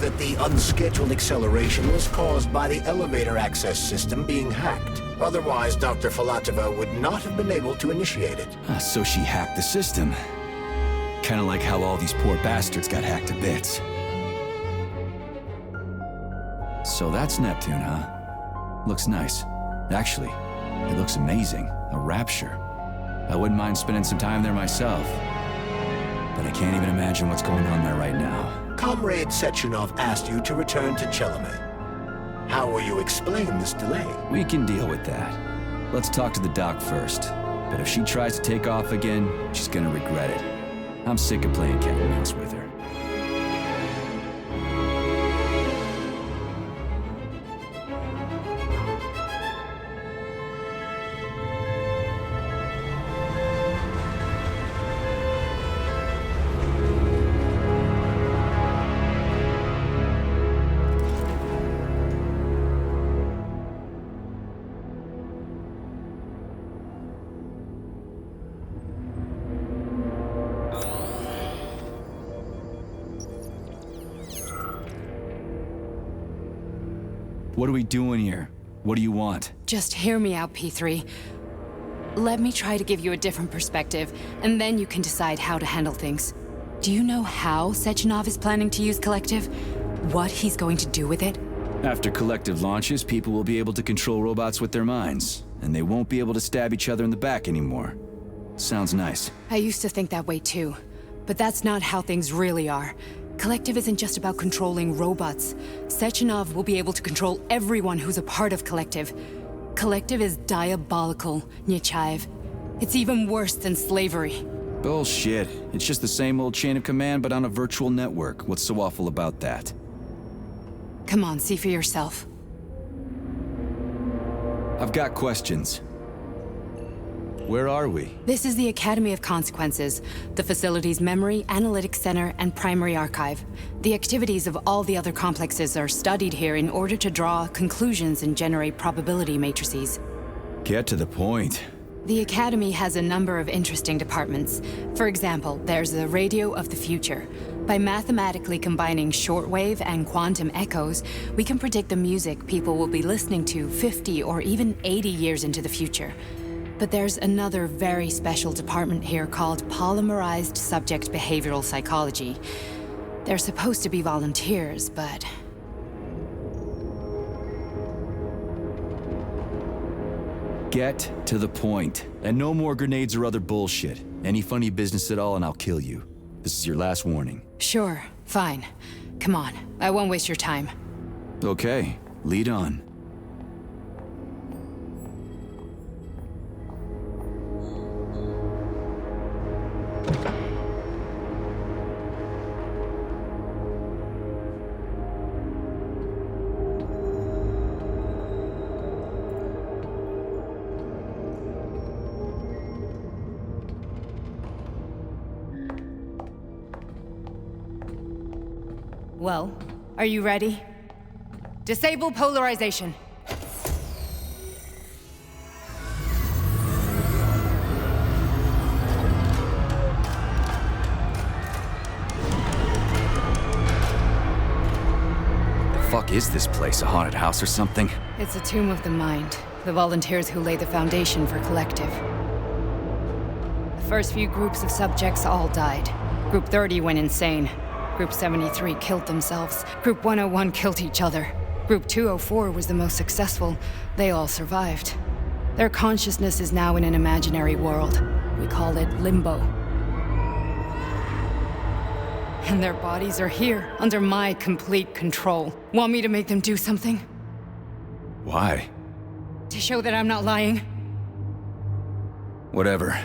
that the unscheduled acceleration was caused by the elevator access system being hacked. Otherwise, Dr. Filatova would not have been able to initiate it. So she hacked the system. Kinda like how all these poor bastards got hacked to bits. So that's Neptune, huh? Looks nice. Actually, it looks amazing. A rapture. I wouldn't mind spending some time there myself. But I can't even imagine what's going on there right now. Comrade Sechenov asked you to return to Chelomey. How will you explain this delay? We can deal with that. Let's talk to the doc first. But if she tries to take off again, she's gonna regret it. I'm sick of playing cat and mouse with her. What are we doing here? What do you want? Just hear me out, P3. Let me try to give you a different perspective, and then you can decide how to handle things. Do you know how Sechenov is planning to use Collective? What he's going to do with it? After Collective launches, people will be able to control robots with their minds, and they won't be able to stab each other in the back anymore. Sounds nice. I used to think that way too, but that's not how things really are. Collective isn't just about controlling robots. Sechenov will be able to control everyone who's a part of Collective. Collective is diabolical, Nechayev. It's even worse than slavery. Bullshit. It's just the same old chain of command, but on a virtual network. What's so awful about that? Come on, see for yourself. I've got questions. Where are we? This is the Academy of Consequences, the facility's memory, analytics center, and primary archive. The activities of all the other complexes are studied here in order to draw conclusions and generate probability matrices. Get to the point. The Academy has a number of interesting departments. For example, there's the Radio of the Future. By mathematically combining shortwave and quantum echoes, we can predict the music people will be listening to 50 or even 80 years into the future. But there's another very special department here called Polymerized Subject Behavioral Psychology. They're supposed to be volunteers, but... Get to the point. And no more grenades or other bullshit. Any funny business at all and I'll kill you. This is your last warning. Sure, fine. Come on, I won't waste your time. Okay, lead on. Well, are you ready? Disable polarization. The fuck is this place? A haunted house or something? It's a tomb of the mind. The volunteers who lay the foundation for Collective. The first few groups of subjects all died. Group 30 went insane. Group 73 killed themselves. Group 101 killed each other. Group 204 was the most successful. They all survived. Their consciousness is now in an imaginary world. We call it limbo. And their bodies are here, under my complete control. Want me to make them do something? Why? To show that I'm not lying? Whatever.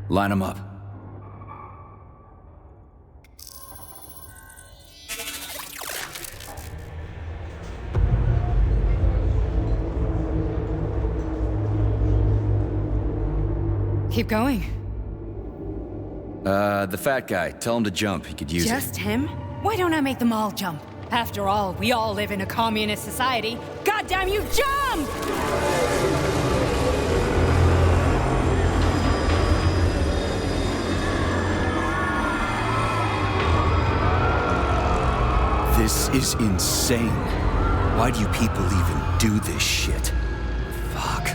Line them up. Keep going. The fat guy. Tell him to jump. He could use it. Just him? Why don't I make them all jump? After all, we all live in a communist society. Goddamn you, jump! This is insane. Why do you people even do this shit? Fuck.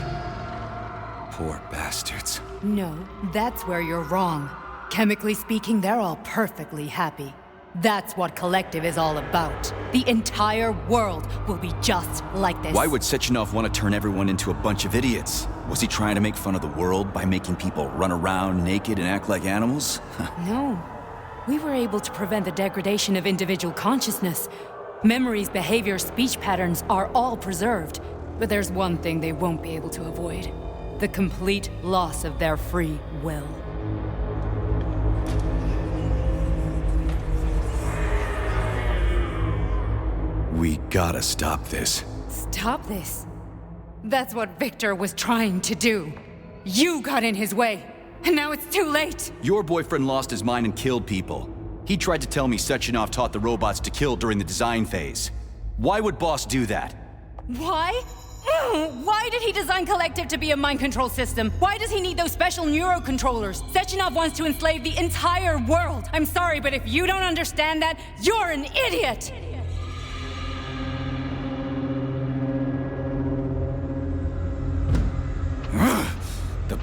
Poor bastards. No, that's where you're wrong. Chemically speaking, they're all perfectly happy. That's what Collective is all about. The entire world will be just like this. Why would Sechenov want to turn everyone into a bunch of idiots? Was he trying to make fun of the world by making people run around naked and act like animals? No. We were able to prevent the degradation of individual consciousness. Memories, behavior, speech patterns are all preserved. But there's one thing they won't be able to avoid. The complete loss of their free will. We gotta stop this. Stop this. That's what Victor was trying to do. You got in his way, and now it's too late. Your boyfriend lost his mind and killed people. He tried to tell me Sechenov taught the robots to kill during the design phase. Why would Boss do that? Why? Why did he design Collective to be a mind control system? Why does he need those special neurocontrollers? Sechenov wants to enslave the entire world. I'm sorry, but if you don't understand that, you're an idiot! The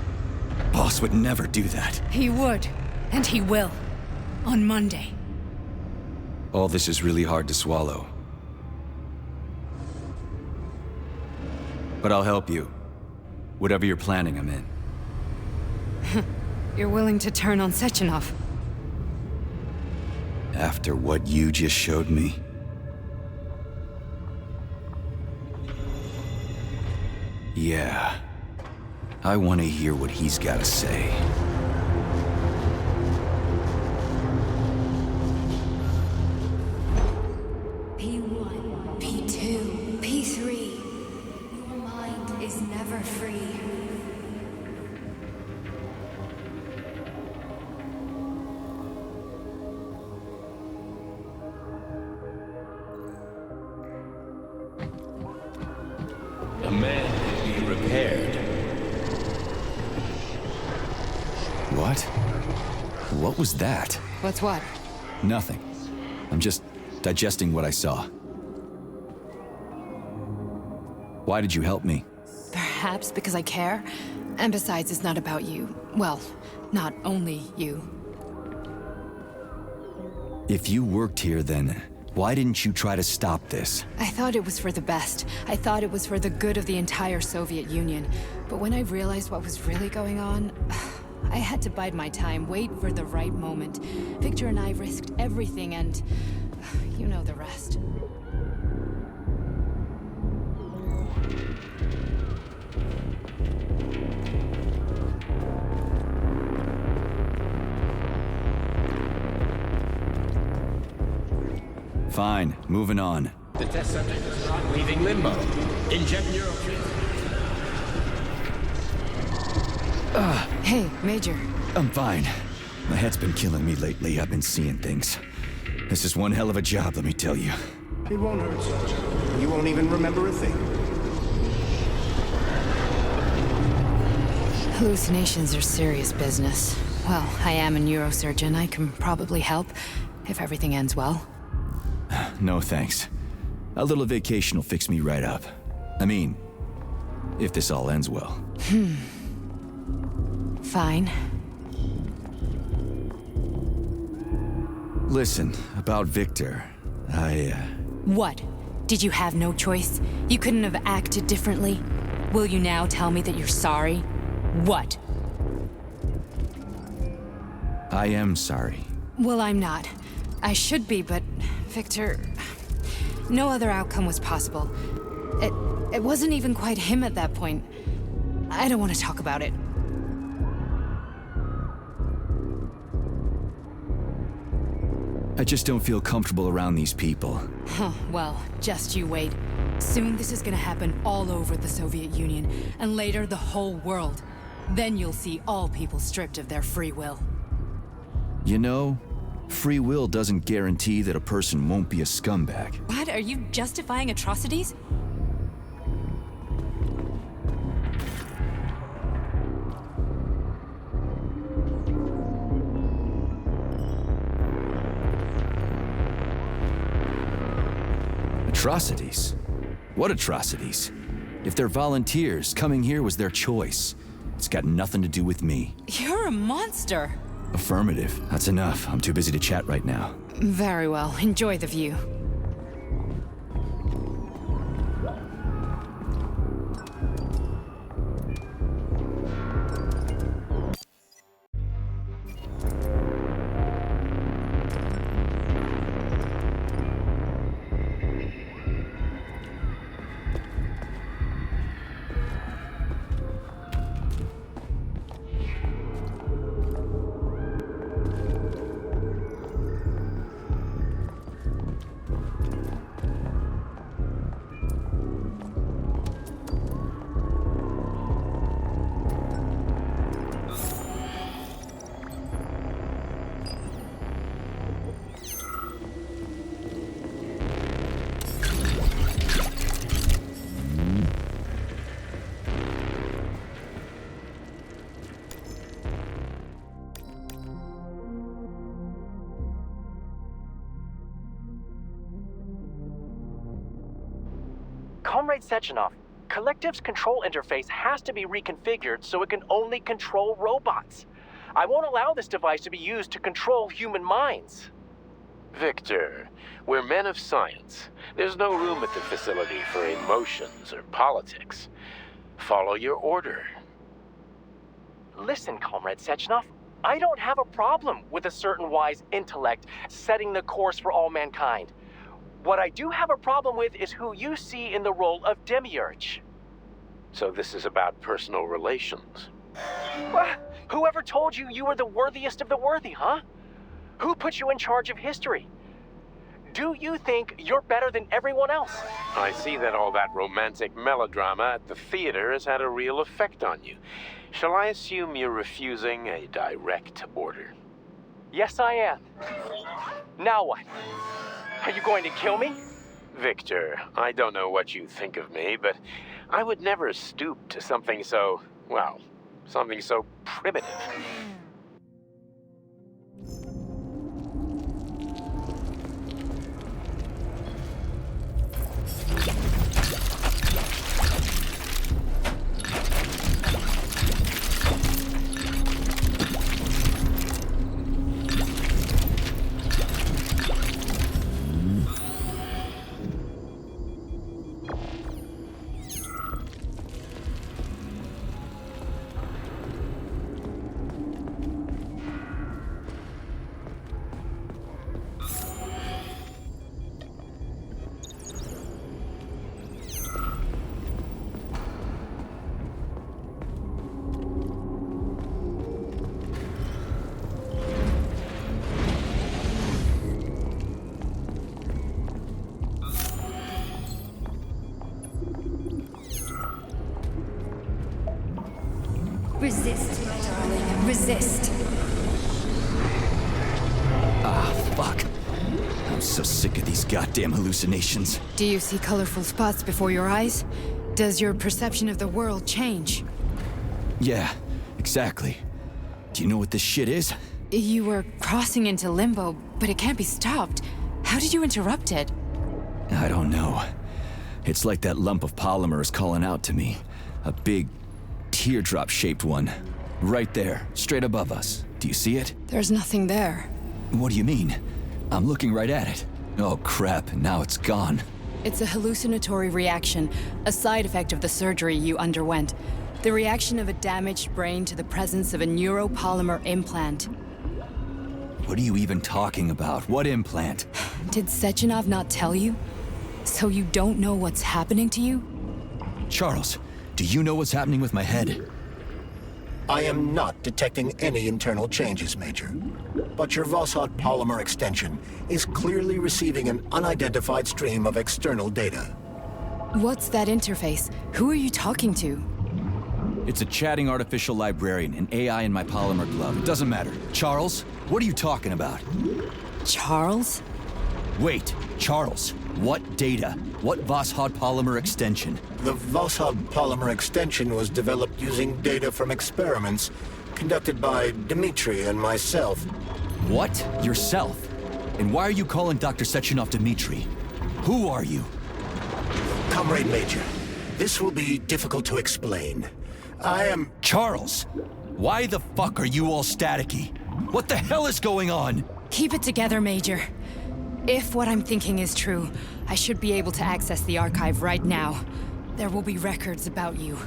boss would never do that. He would, and he will. On Monday. All this is really hard to swallow. But I'll help you. Whatever you're planning, I'm in. You're willing to turn on Sechenov? After what you just showed me? Yeah. I want to hear what he's got to say. P1, P2, P3. Your mind is never free. A man can be repaired. What? What was that? What's what? Nothing. I'm just digesting what I saw. Why did you help me? Perhaps because I care. And besides, it's not about you. Well, not only you. If you worked here, then why didn't you try to stop this? I thought it was for the best. I thought it was for the good of the entire Soviet Union. But when I realized what was really going on, I had to bide my time, wait for the right moment. Victor and I risked everything and you know the rest. Fine, moving on. The test subject is not leaving limbo. Inject neurotransmitters. Hey, Major. I'm fine. My head's been killing me lately. I've been seeing things. This is one hell of a job, let me tell you. It won't hurt, Sergeant. You won't even remember a thing. Hallucinations are serious business. Well, I am a neurosurgeon. I can probably help, if everything ends well. No thanks. A little vacation will fix me right up. I mean, if this all ends well. Fine. Listen, about Victor, What? Did you have no choice? You couldn't have acted differently? Will you now tell me that you're sorry? What? I am sorry. Well, I'm not. I should be, but Victor... No other outcome was possible. It wasn't even quite him at that point. I don't want to talk about it. I just don't feel comfortable around these people. Huh, well, just you wait. Soon this is gonna happen all over the Soviet Union, and later the whole world. Then you'll see all people stripped of their free will. You know, free will doesn't guarantee that a person won't be a scumbag. What? Are you justifying atrocities? Atrocities? What atrocities? If they're volunteers, coming here was their choice. It's got nothing to do with me. You're a monster. Affirmative. That's enough. I'm too busy to chat right now. Very well. Enjoy the view. Comrade Sechenov, Collective's control interface has to be reconfigured so it can only control robots. I won't allow this device to be used to control human minds. Victor, we're men of science. There's no room at the facility for emotions or politics. Follow your order. Listen, Comrade Sechenov, I don't have a problem with a certain wise intellect setting the course for all mankind. What I do have a problem with is who you see in the role of Demiurge. So this is about personal relations. Well, whoever told you you were the worthiest of the worthy, huh? Who put you in charge of history? Do you think you're better than everyone else? I see that all that romantic melodrama at the theater has had a real effect on you. Shall I assume you're refusing a direct order? Yes, I am. Now what? Are you going to kill me? Victor, I don't know what you think of me, but I would never stoop to something so, well, something so primitive. Resist, my darling. Resist. Ah, fuck. I'm so sick of these goddamn hallucinations. Do you see colorful spots before your eyes? Does your perception of the world change? Yeah, exactly. Do you know what this shit is? You were crossing into limbo, but it can't be stopped. How did you interrupt it? I don't know. It's like that lump of polymer is calling out to me. A big, teardrop-shaped one. Right there, straight above us. Do you see it? There's nothing there. What do you mean? I'm looking right at it. Oh crap, now it's gone. It's a hallucinatory reaction, a side effect of the surgery you underwent. The reaction of a damaged brain to the presence of a neuropolymer implant. What are you even talking about? What implant? Did Sechenov not tell you? So you don't know what's happening to you? Charles, do you know what's happening with my head? I am not detecting any internal changes, Major. But your Voskhod polymer extension is clearly receiving an unidentified stream of external data. What's that interface? Who are you talking to? It's a chatting artificial librarian, an AI in my polymer glove. It doesn't matter. Charles, what are you talking about? Charles? Wait, Charles, what data? What Voskhod polymer extension? The Voskhod polymer extension was developed using data from experiments conducted by Dmitri and myself. What? Yourself? And why are you calling Dr. Sechenov Dmitri? Who are you? Comrade Major, this will be difficult to explain. I am... Charles, why the fuck are you all staticky? What the hell is going on? Keep it together, Major. If what I'm thinking is true, I should be able to access the archive right now. There will be records about you.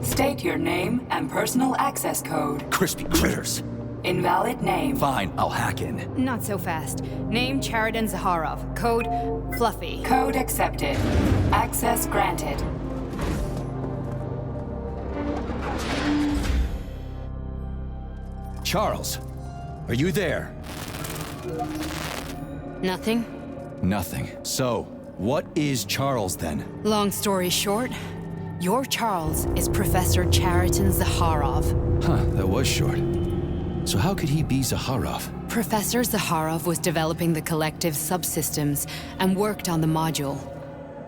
State your name and personal access code. Crispy critters. Invalid name. Fine, I'll hack in. Not so fast. Name Cheriton Zaharov. Code Fluffy. Code accepted. Access granted. Charles, are you there? Nothing? Nothing. So, what is Charles then? Long story short, your Charles is Professor Cheriton Zaharov. Huh, that was short. So how could he be Zaharov? Professor Zaharov was developing the collective subsystems and worked on the module.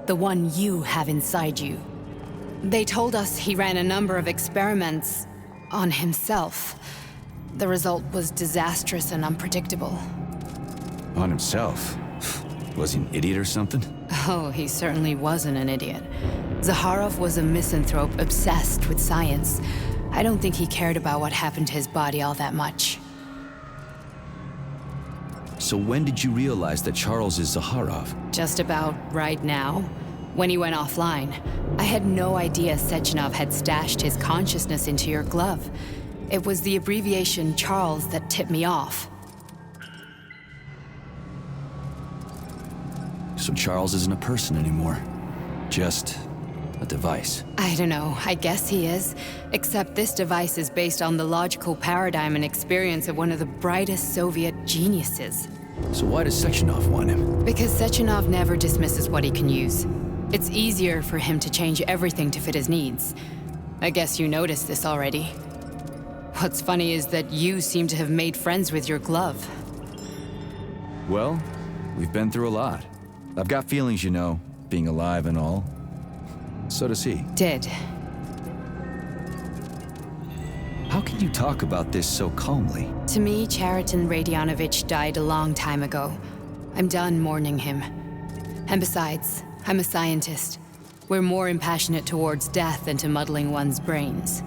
The one you have inside you. They told us he ran a number of experiments on himself. The result was disastrous and unpredictable. On himself? Was he an idiot or something? Oh, he certainly wasn't an idiot. Zaharov was a misanthrope obsessed with science. I don't think he cared about what happened to his body all that much. So when did you realize that Charles is Zaharov? Just about right now, when he went offline. I had no idea Sechenov had stashed his consciousness into your glove. It was the abbreviation Charles that tipped me off. So Charles isn't a person anymore. Just a device. I don't know, I guess he is. Except this device is based on the logical paradigm and experience of one of the brightest Soviet geniuses. So why does Sechenov want him? Because Sechenov never dismisses what he can use. It's easier for him to change everything to fit his needs. I guess you noticed this already. What's funny is that you seem to have made friends with your glove. Well, we've been through a lot. I've got feelings, you know, being alive and all. So does he. Did. How can you talk about this so calmly? To me, Cheriton Radionovich died a long time ago. I'm done mourning him. And besides, I'm a scientist. We're more impassionate towards death than to muddling one's brains.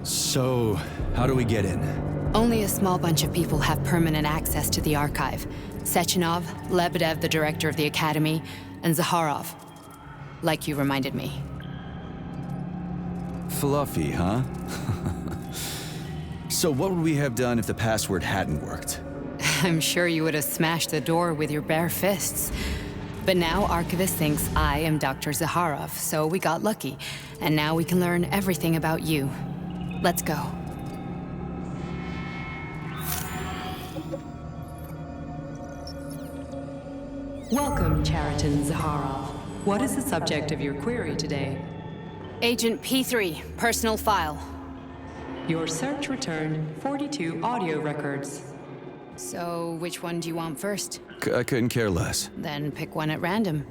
So, how do we get in? Only a small bunch of people have permanent access to the archive. Sechenov, Lebedev, the director of the academy, and Zaharov. Like you reminded me. Fluffy, huh? So what would we have done if the password hadn't worked? I'm sure you would have smashed the door with your bare fists. But now Archivist thinks I am Dr. Zaharov, so we got lucky. And now we can learn everything about you. Let's go. Welcome, Cheriton Zaharov. What is the subject of your query today? Agent P3, personal file. Your search returned 42 audio records. So, which one do you want first? I couldn't care less. Then pick one at random.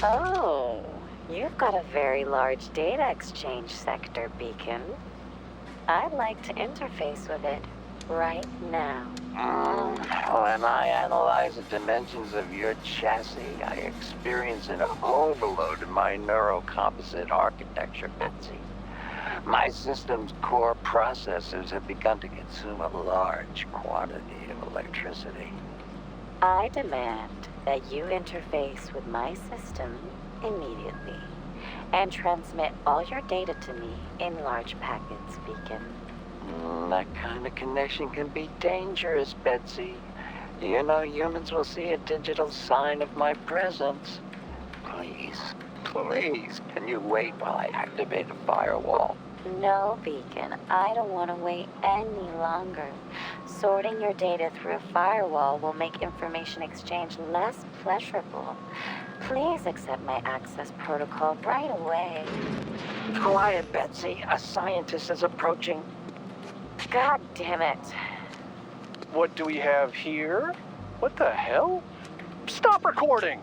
Oh, you've got a very large data exchange sector, Beacon. I'd like to interface with it right now. When I analyze the dimensions of your chassis, I experience an overload in my neurocomposite architecture, Betsy. My system's core processors have begun to consume a large quantity of electricity. I demand that you interface with my system immediately and transmit all your data to me in large packets, Beacon. That kind of connection can be dangerous, Betsy. You know, humans will see a digital sign of my presence. Please, can you wait while I activate a firewall? No, Beacon, I don't want to wait any longer. Sorting your data through a firewall will make information exchange less pleasurable. Please accept my access protocol right away. Quiet, Betsy. A scientist is approaching. God damn it. What do we have here? What the hell? Stop recording!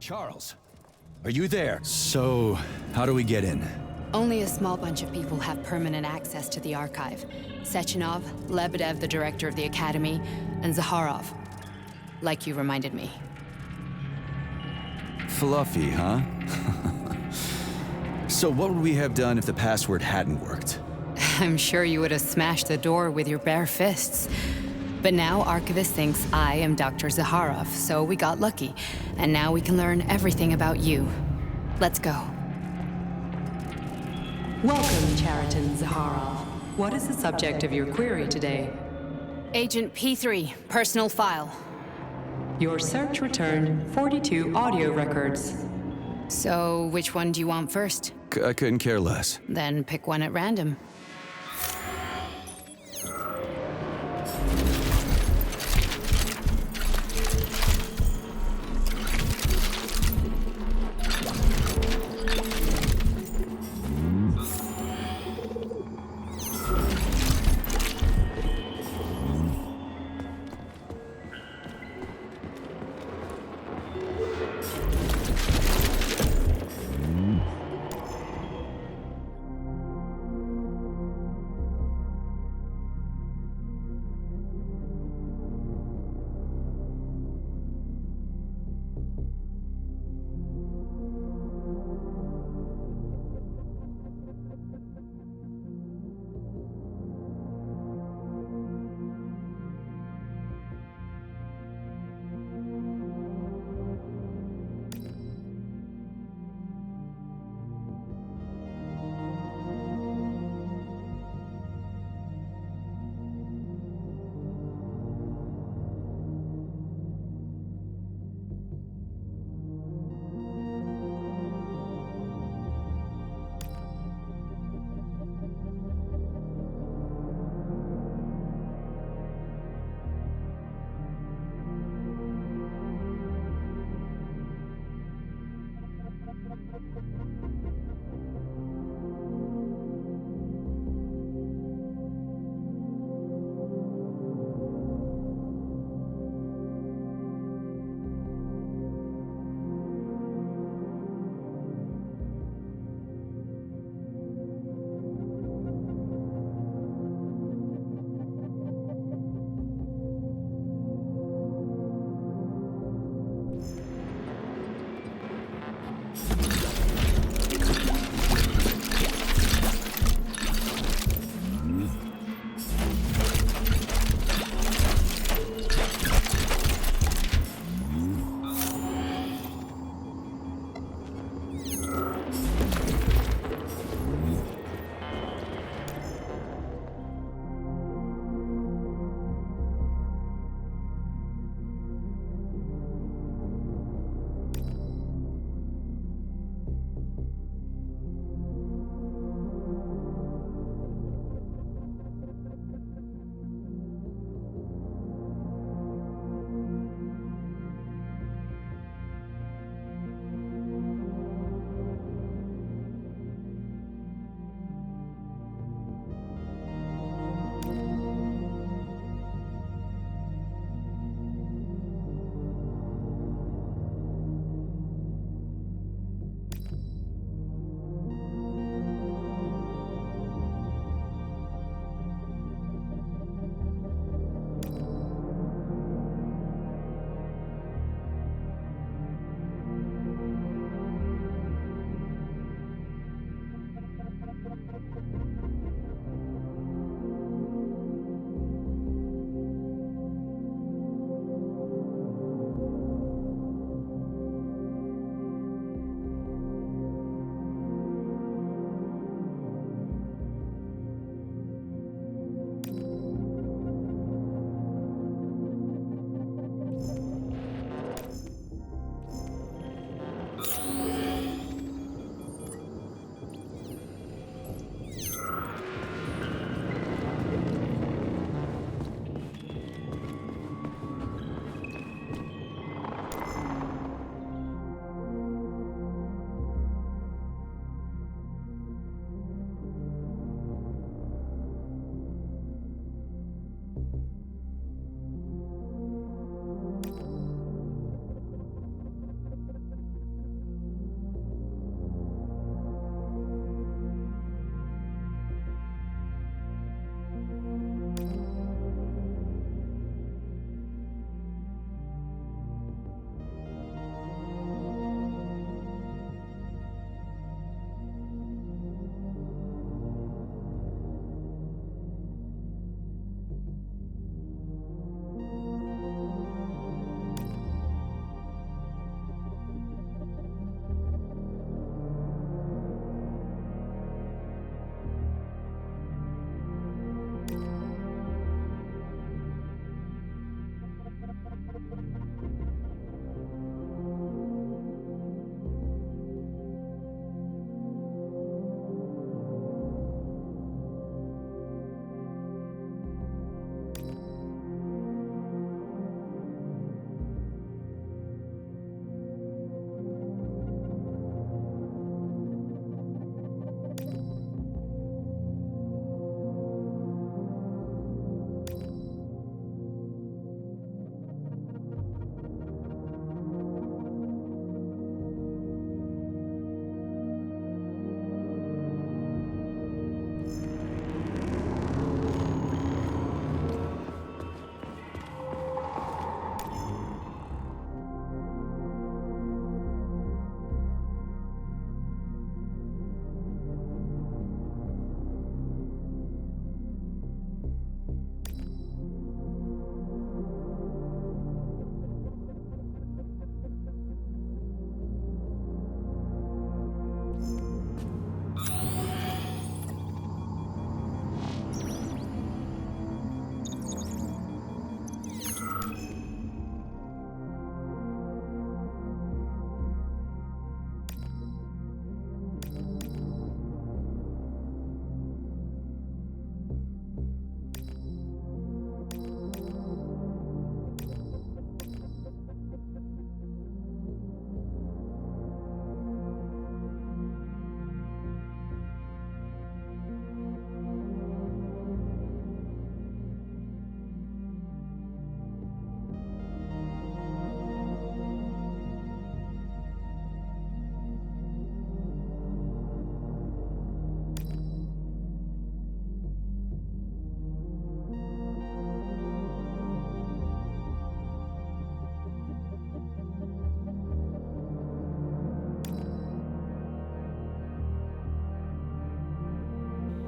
Charles, are you there? So, how do we get in? Only a small bunch of people have permanent access to the archive. Sechenov, Lebedev, the director of the Academy, and Zakharov. Like you reminded me. Fluffy, huh? So what would we have done if the password hadn't worked? I'm sure you would have smashed the door with your bare fists. But now Archivist thinks I am Dr. Zakharov, so we got lucky. And now we can learn everything about you. Let's go. Welcome, Chariton Zakharov. What is the subject of your query today? Agent P3, personal file. Your search returned 42 audio records. So, which one do you want first? I couldn't care less. Then pick one at random.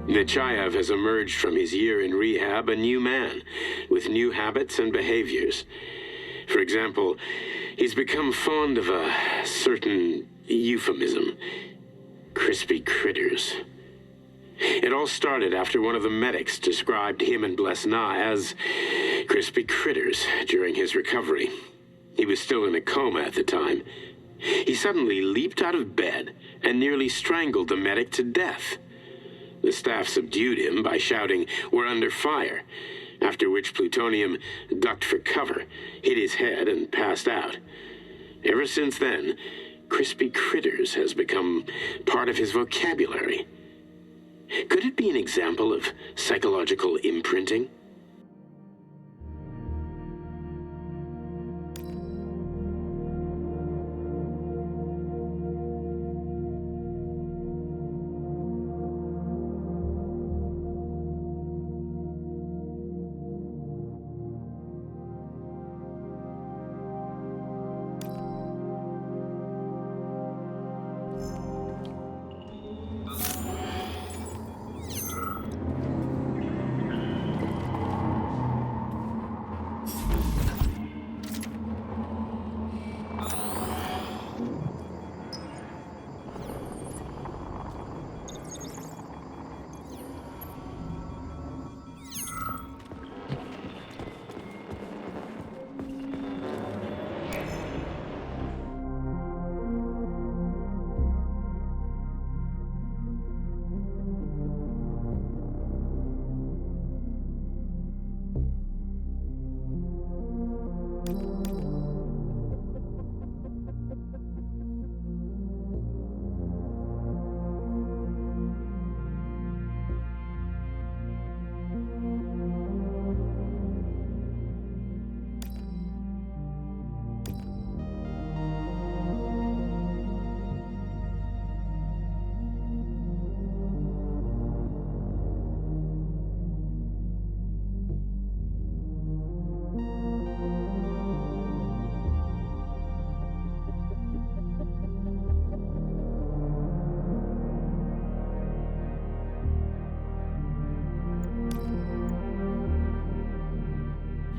Nechayev has emerged from his year in rehab a new man, with new habits and behaviors. For example, he's become fond of a certain euphemism. Crispy critters. It all started after one of the medics described him and Blesna as crispy critters during his recovery. He was still in a coma at the time. He suddenly leaped out of bed and nearly strangled the medic to death. The staff subdued him by shouting, "We're under fire," after which Plutonium ducked for cover, hit his head, and passed out. Ever since then, crispy critters has become part of his vocabulary. Could it be an example of psychological imprinting?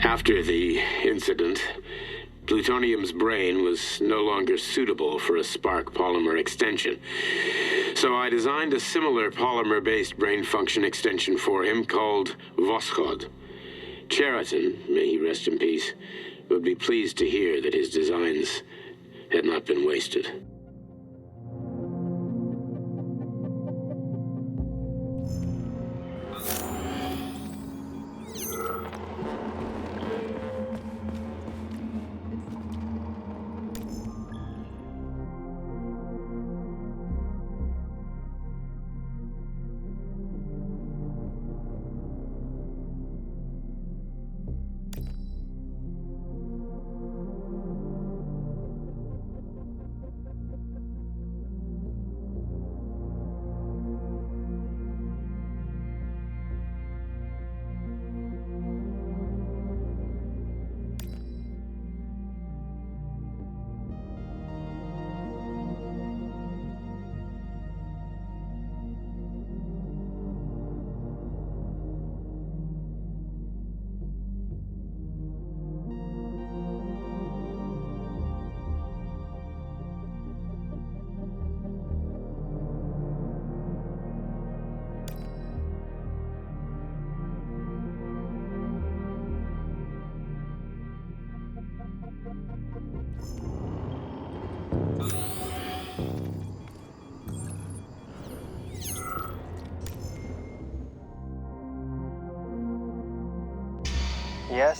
After the incident, Plutonium's brain was no longer suitable for a spark polymer extension. So I designed a similar polymer-based brain function extension for him called Voskhod. Cheriton, may he rest in peace, would be pleased to hear that his designs had not been wasted.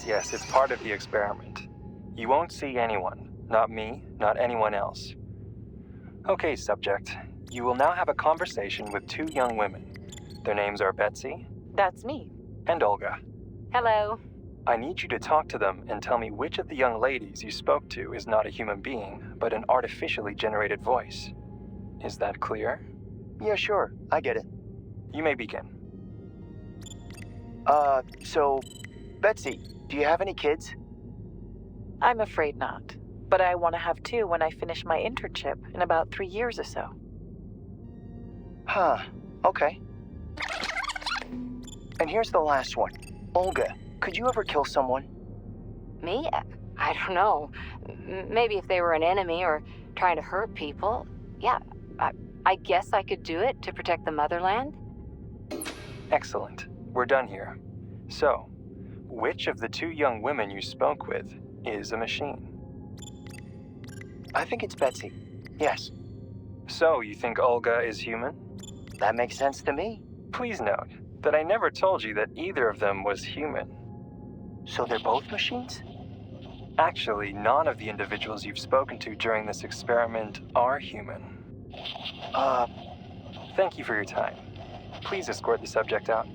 Yes, it's part of the experiment. You won't see anyone. Not me, not anyone else. Okay, subject. You will now have a conversation with two young women. Their names are Betsy. That's me. And Olga. Hello. I need you to talk to them and tell me which of the young ladies you spoke to is not a human being, but an artificially generated voice. Is that clear? Yeah, sure. I get it. You may begin. So, Betsy, do you have any kids? I'm afraid not, but I want to have two when I finish my internship in about 3 years or so. Huh, okay. And here's the last one. Olga, could you ever kill someone? Me? I don't know. Maybe if they were an enemy or trying to hurt people. Yeah, I guess I could do it to protect the motherland. Excellent. We're done here. So, which of the two young women you spoke with is a machine? I think it's Betsy. Yes. So, you think Olga is human? That makes sense to me. Please note that I never told you that either of them was human. So they're both machines? Actually, none of the individuals you've spoken to during this experiment are human. Thank you for your time. Please escort the subject out.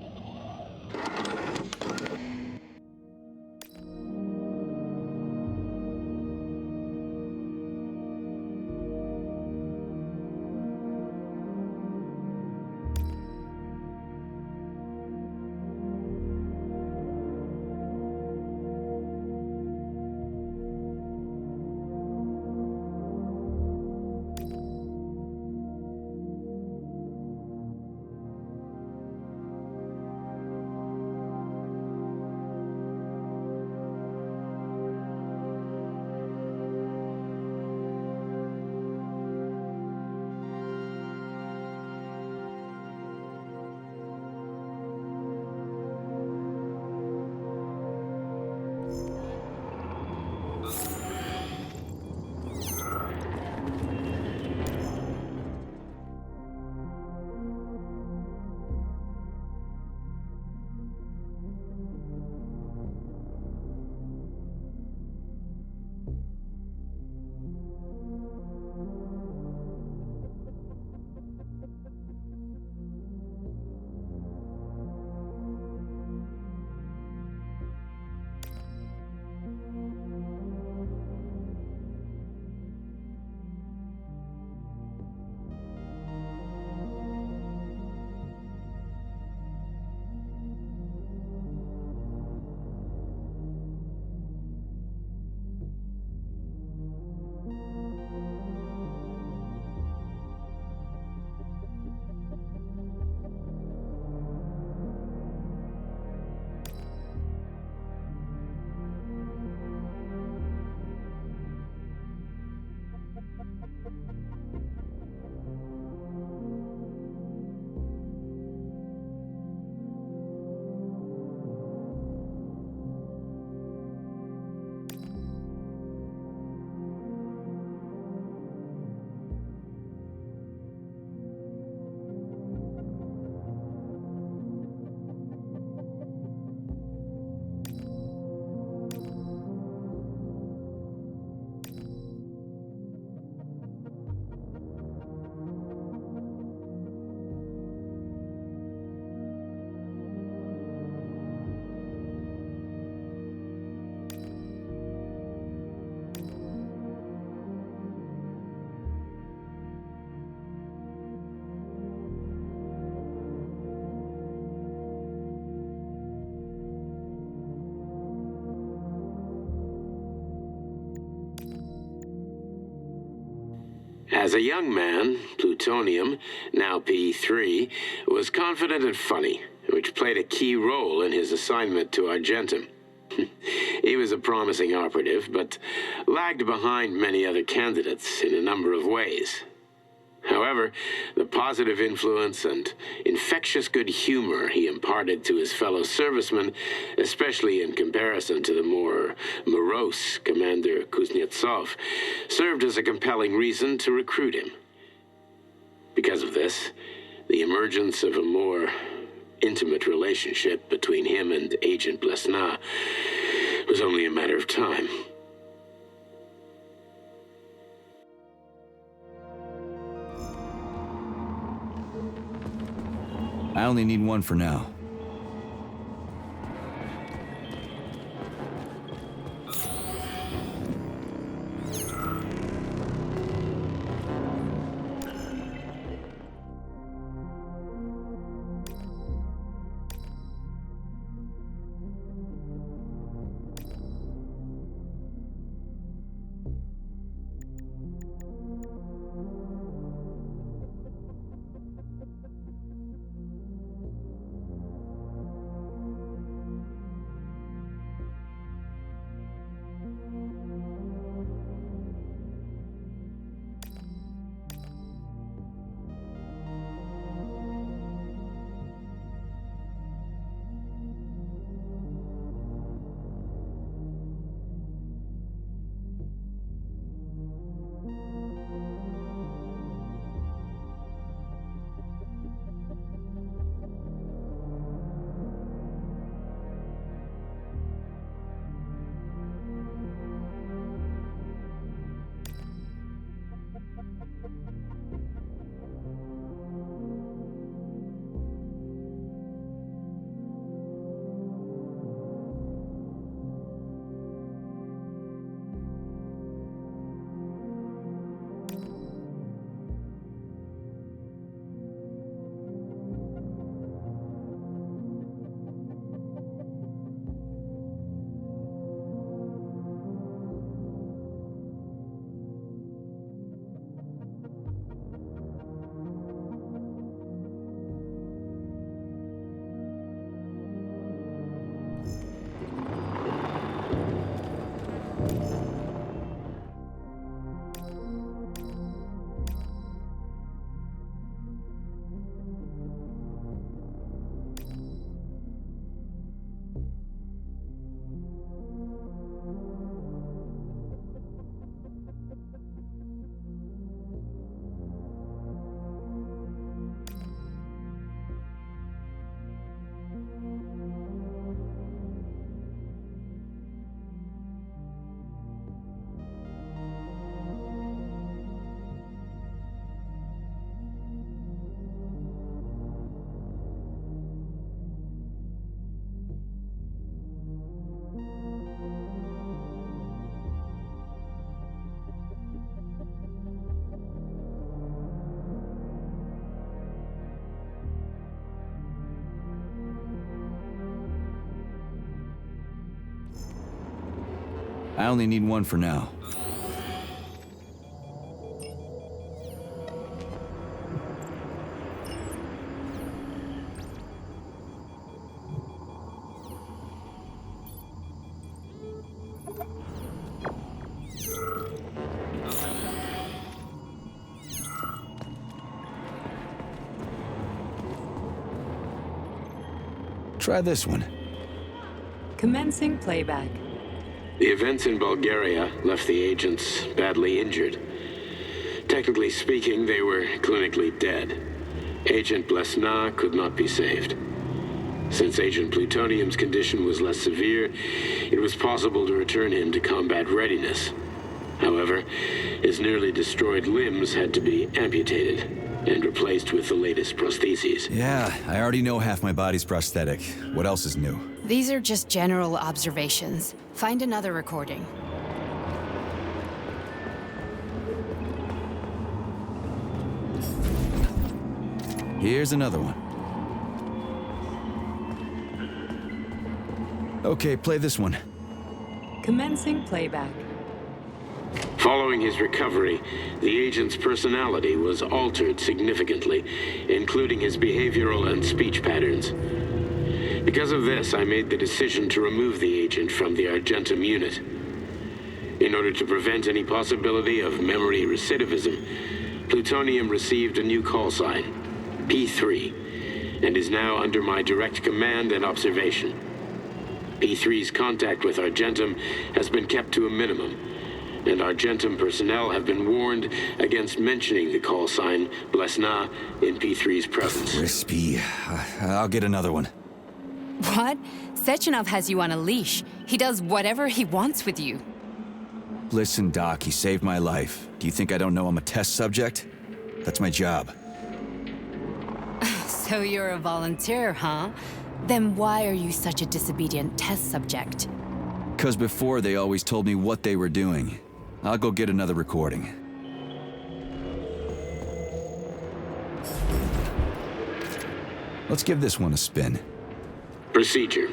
As a young man, plutonium, now P3, was confident and funny, which played a key role in his assignment to Argentum. He was a promising operative, but lagged behind many other candidates in a number of ways. However, the positive influence and infectious good humor he imparted to his fellow servicemen, especially in comparison to the more morose Commander Kuznetsov, served as a compelling reason to recruit him. Because of this, the emergence of a more intimate relationship between him and Agent Blesna was only a matter of time. I only need one for now. I only need one for now. Try this one. Commencing playback. The events in Bulgaria left the agents badly injured. Technically speaking, they were clinically dead. Agent Blesna could not be saved. Since Agent Plutonium's condition was less severe, it was possible to return him to combat readiness. However, his nearly destroyed limbs had to be amputated and replaced with the latest prostheses. Yeah, I already know half my body's prosthetic. What else is new? These are just general observations. Find another recording. Here's another one. Okay, play this one. Commencing playback. Following his recovery, the agent's personality was altered significantly, including his behavioral and speech patterns. Because of this, I made the decision to remove the agent from the Argentum unit. In order to prevent any possibility of memory recidivism, Plutonium received a new call sign, P3, and is now under my direct command and observation. P3's contact with Argentum has been kept to a minimum, and Argentum personnel have been warned against mentioning the call sign Blesna in P3's presence. Crispy. I'll get another one. What? Sechenov has you on a leash. He does whatever he wants with you. Listen, Doc, he saved my life. Do you think I don't know I'm a test subject? That's my job. So you're a volunteer, huh? Then why are you such a disobedient test subject? 'Cause before they always told me what they were doing. I'll go get another recording. Let's give this one a spin. Procedure.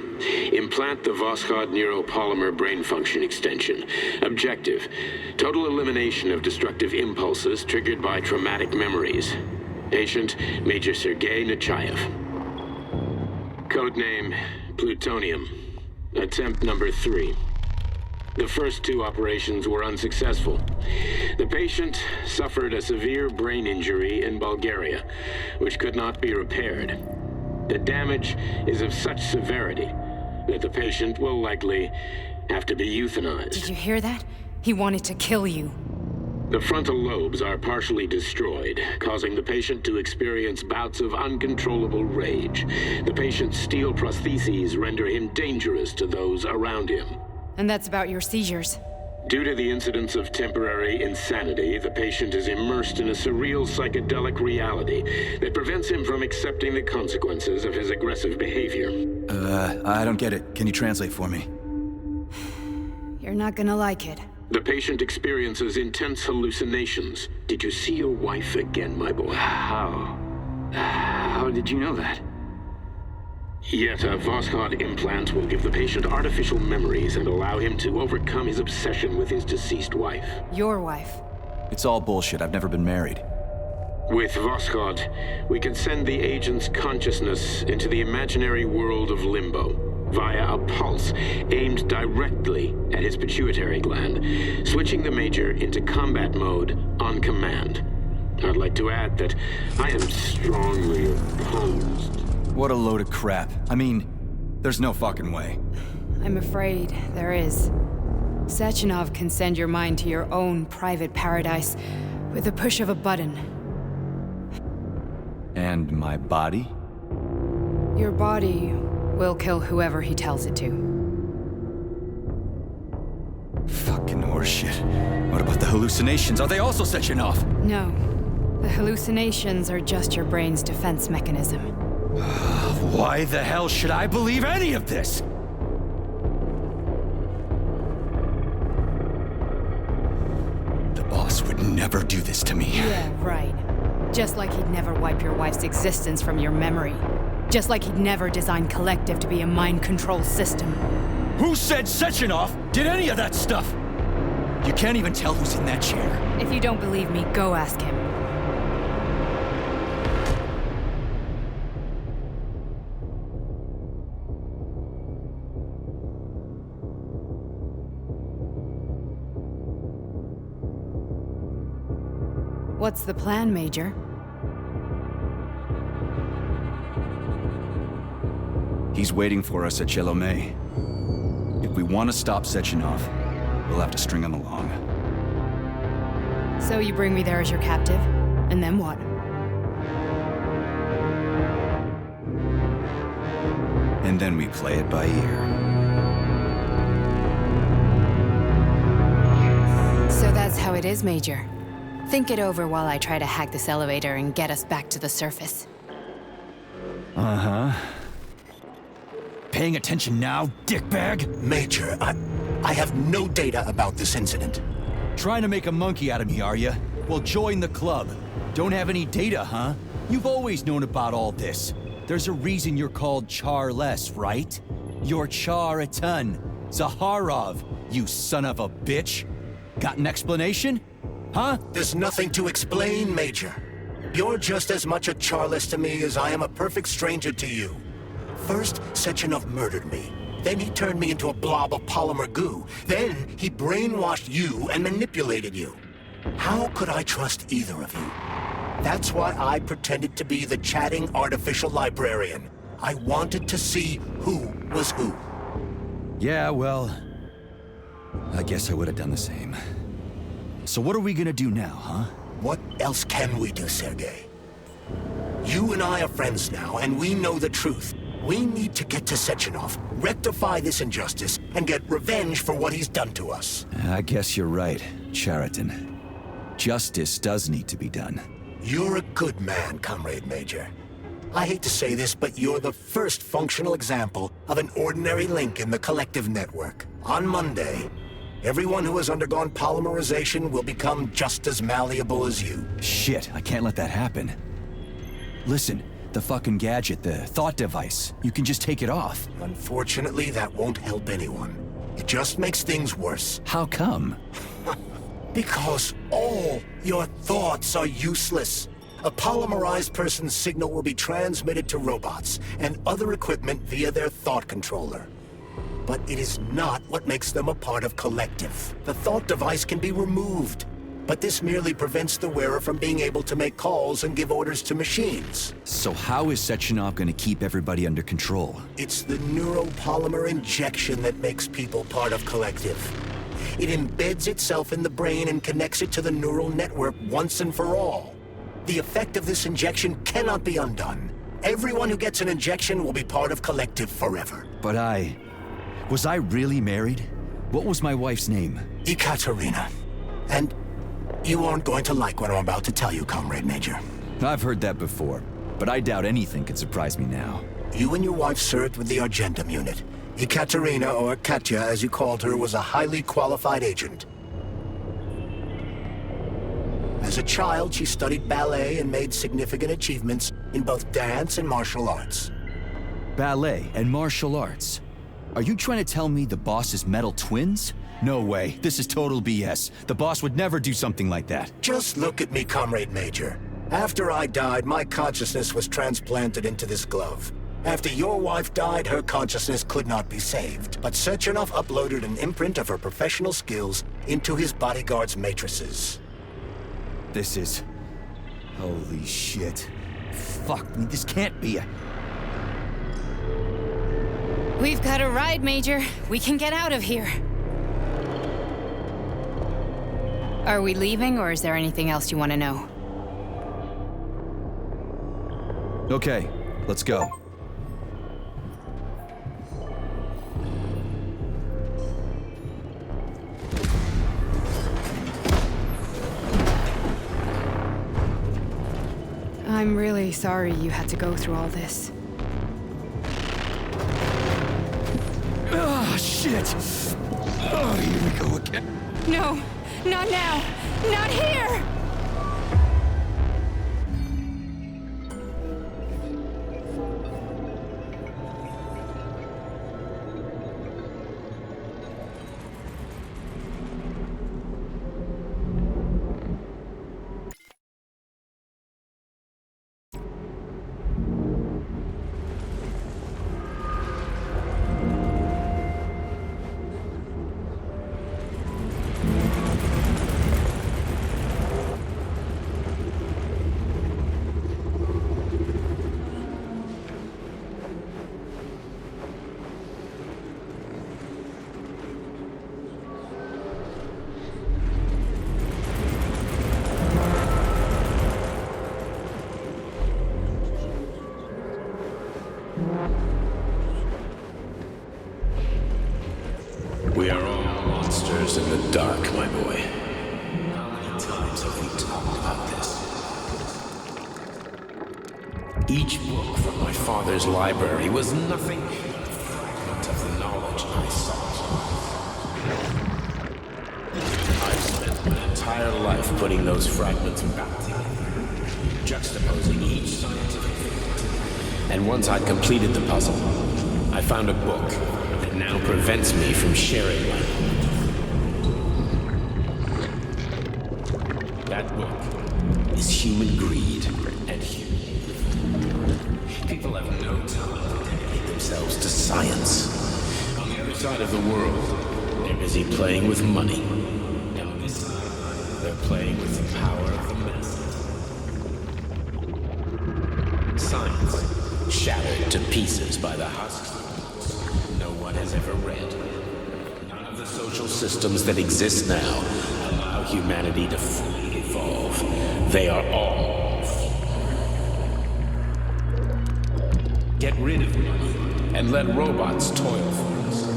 Implant the Voskhod neuropolymer brain function extension. Objective. Total elimination of destructive impulses triggered by traumatic memories. Patient, Major Sergei Nechayev. Codename, Plutonium. Attempt number 3. The first 2 operations were unsuccessful. The patient suffered a severe brain injury in Bulgaria, which could not be repaired. The damage is of such severity that the patient will likely have to be euthanized. Did you hear that? He wanted to kill you. The frontal lobes are partially destroyed, causing the patient to experience bouts of uncontrollable rage. The patient's steel prostheses render him dangerous to those around him. And that's about your seizures. Due to the incidence of temporary insanity, the patient is immersed in a surreal psychedelic reality that prevents him from accepting the consequences of his aggressive behavior. I don't get it. Can you translate for me? You're not gonna like it. The patient experiences intense hallucinations. Did you see your wife again, my boy? How did you know that? Yet a Voskhod implant will give the patient artificial memories and allow him to overcome his obsession with his deceased wife. Your wife. It's all bullshit. I've never been married. With Voskhod, we can send the agent's consciousness into the imaginary world of limbo via a pulse aimed directly at his pituitary gland, switching the Major into combat mode on command. I'd like to add that I am strongly opposed. What a load of crap. I mean, there's no fucking way. I'm afraid there is. Sechenov can send your mind to your own private paradise with the push of a button. And my body? Your body will kill whoever he tells it to. Fucking horseshit. What about the hallucinations? Are they also Sechenov? No. The hallucinations are just your brain's defense mechanism. Why the hell should I believe any of this? The boss would never do this to me. Yeah, right. Just like he'd never wipe your wife's existence from your memory. Just like he'd never design Collective to be a mind control system. Who said Sechenov did any of that stuff? You can't even tell who's in that chair. If you don't believe me, go ask him. What's the plan, Major? He's waiting for us at Chelomey. If we want to stop Sechenov, we'll have to string him along. So you bring me there as your captive, and then what? And then we play it by ear. So that's how it is, Major. Think it over while I try to hack this elevator and get us back to the surface. Uh-huh. Paying attention now, dickbag? Major, I have no data about this incident. Trying to make a monkey out of me, are you? Well, join the club. Don't have any data, huh? You've always known about all this. There's a reason you're called Charless, right? You're Char-a-ton. Zaharov, you son of a bitch. Got an explanation? Huh? There's nothing to explain, Major. You're just as much a Charless to me as I am a perfect stranger to you. First, Sechenov murdered me. Then he turned me into a blob of polymer goo. Then he brainwashed you and manipulated you. How could I trust either of you? That's why I pretended to be the chatting artificial librarian. I wanted to see who was who. Yeah, well, I guess I would have done the same. So what are we gonna do now, huh? What else can we do, Sergei? You and I are friends now, and we know the truth. We need to get to Sechenov, rectify this injustice, and get revenge for what he's done to us. I guess you're right, Chariton. Justice does need to be done. You're a good man, Comrade Major. I hate to say this, but you're the first functional example of an ordinary link in the collective network. On Monday, everyone who has undergone polymerization will become just as malleable as you. Shit, I can't let that happen. Listen, the fucking gadget, the thought device, you can just take it off. Unfortunately, that won't help anyone. It just makes things worse. How come? Because all your thoughts are useless. A polymerized person's signal will be transmitted to robots and other equipment via their thought controller. But it is not what makes them a part of collective. The thought device can be removed, but this merely prevents the wearer from being able to make calls and give orders to machines. So how is Sechenov gonna keep everybody under control? It's the neuropolymer injection that makes people part of collective. It embeds itself in the brain and connects it to the neural network once and for all. The effect of this injection cannot be undone. Everyone who gets an injection will be part of collective forever. But was I really married? What was my wife's name? Ekaterina. And you aren't going to like what I'm about to tell you, Comrade Major. I've heard that before, but I doubt anything could surprise me now. You and your wife served with the Argentum unit. Ekaterina, or Katya as you called her, was a highly qualified agent. As a child, she studied ballet and made significant achievements in both dance and martial arts. Ballet and martial arts? Are you trying to tell me the boss is metal twins? No way. This is total BS. The boss would never do something like that. Just look at me, Comrade Major. After I died, my consciousness was transplanted into this glove. After your wife died, her consciousness could not be saved. But Sechenov uploaded an imprint of her professional skills into his bodyguard's matrices. This is... holy shit. Fuck me, this can't be a... We've got a ride, Major. We can get out of here. Are we leaving, or is there anything else you want to know? Okay, let's go. I'm really sorry you had to go through all this. Ah, shit! Oh, here we go again. No, not now! Not here! We are all monsters in the dark, my boy. How many times have we talked about this? Each book from my father's library was nothing but a fragment of the knowledge I sought. I've spent my entire life putting those fragments back together, juxtaposing each scientific fact. And once I'd completed the puzzle, I found a book that now prevents me from sharing my knowledge. That book is human greed and human. People have no time to dedicate themselves to science. On the other side of the world, they're busy playing with money. And on this side, they're playing with the power of the masses. Science, shattered to pieces by the husks no one has ever read. None of the social systems that exist now allow humanity to fully evolve. They are all. Get rid of money and let robots toil for us.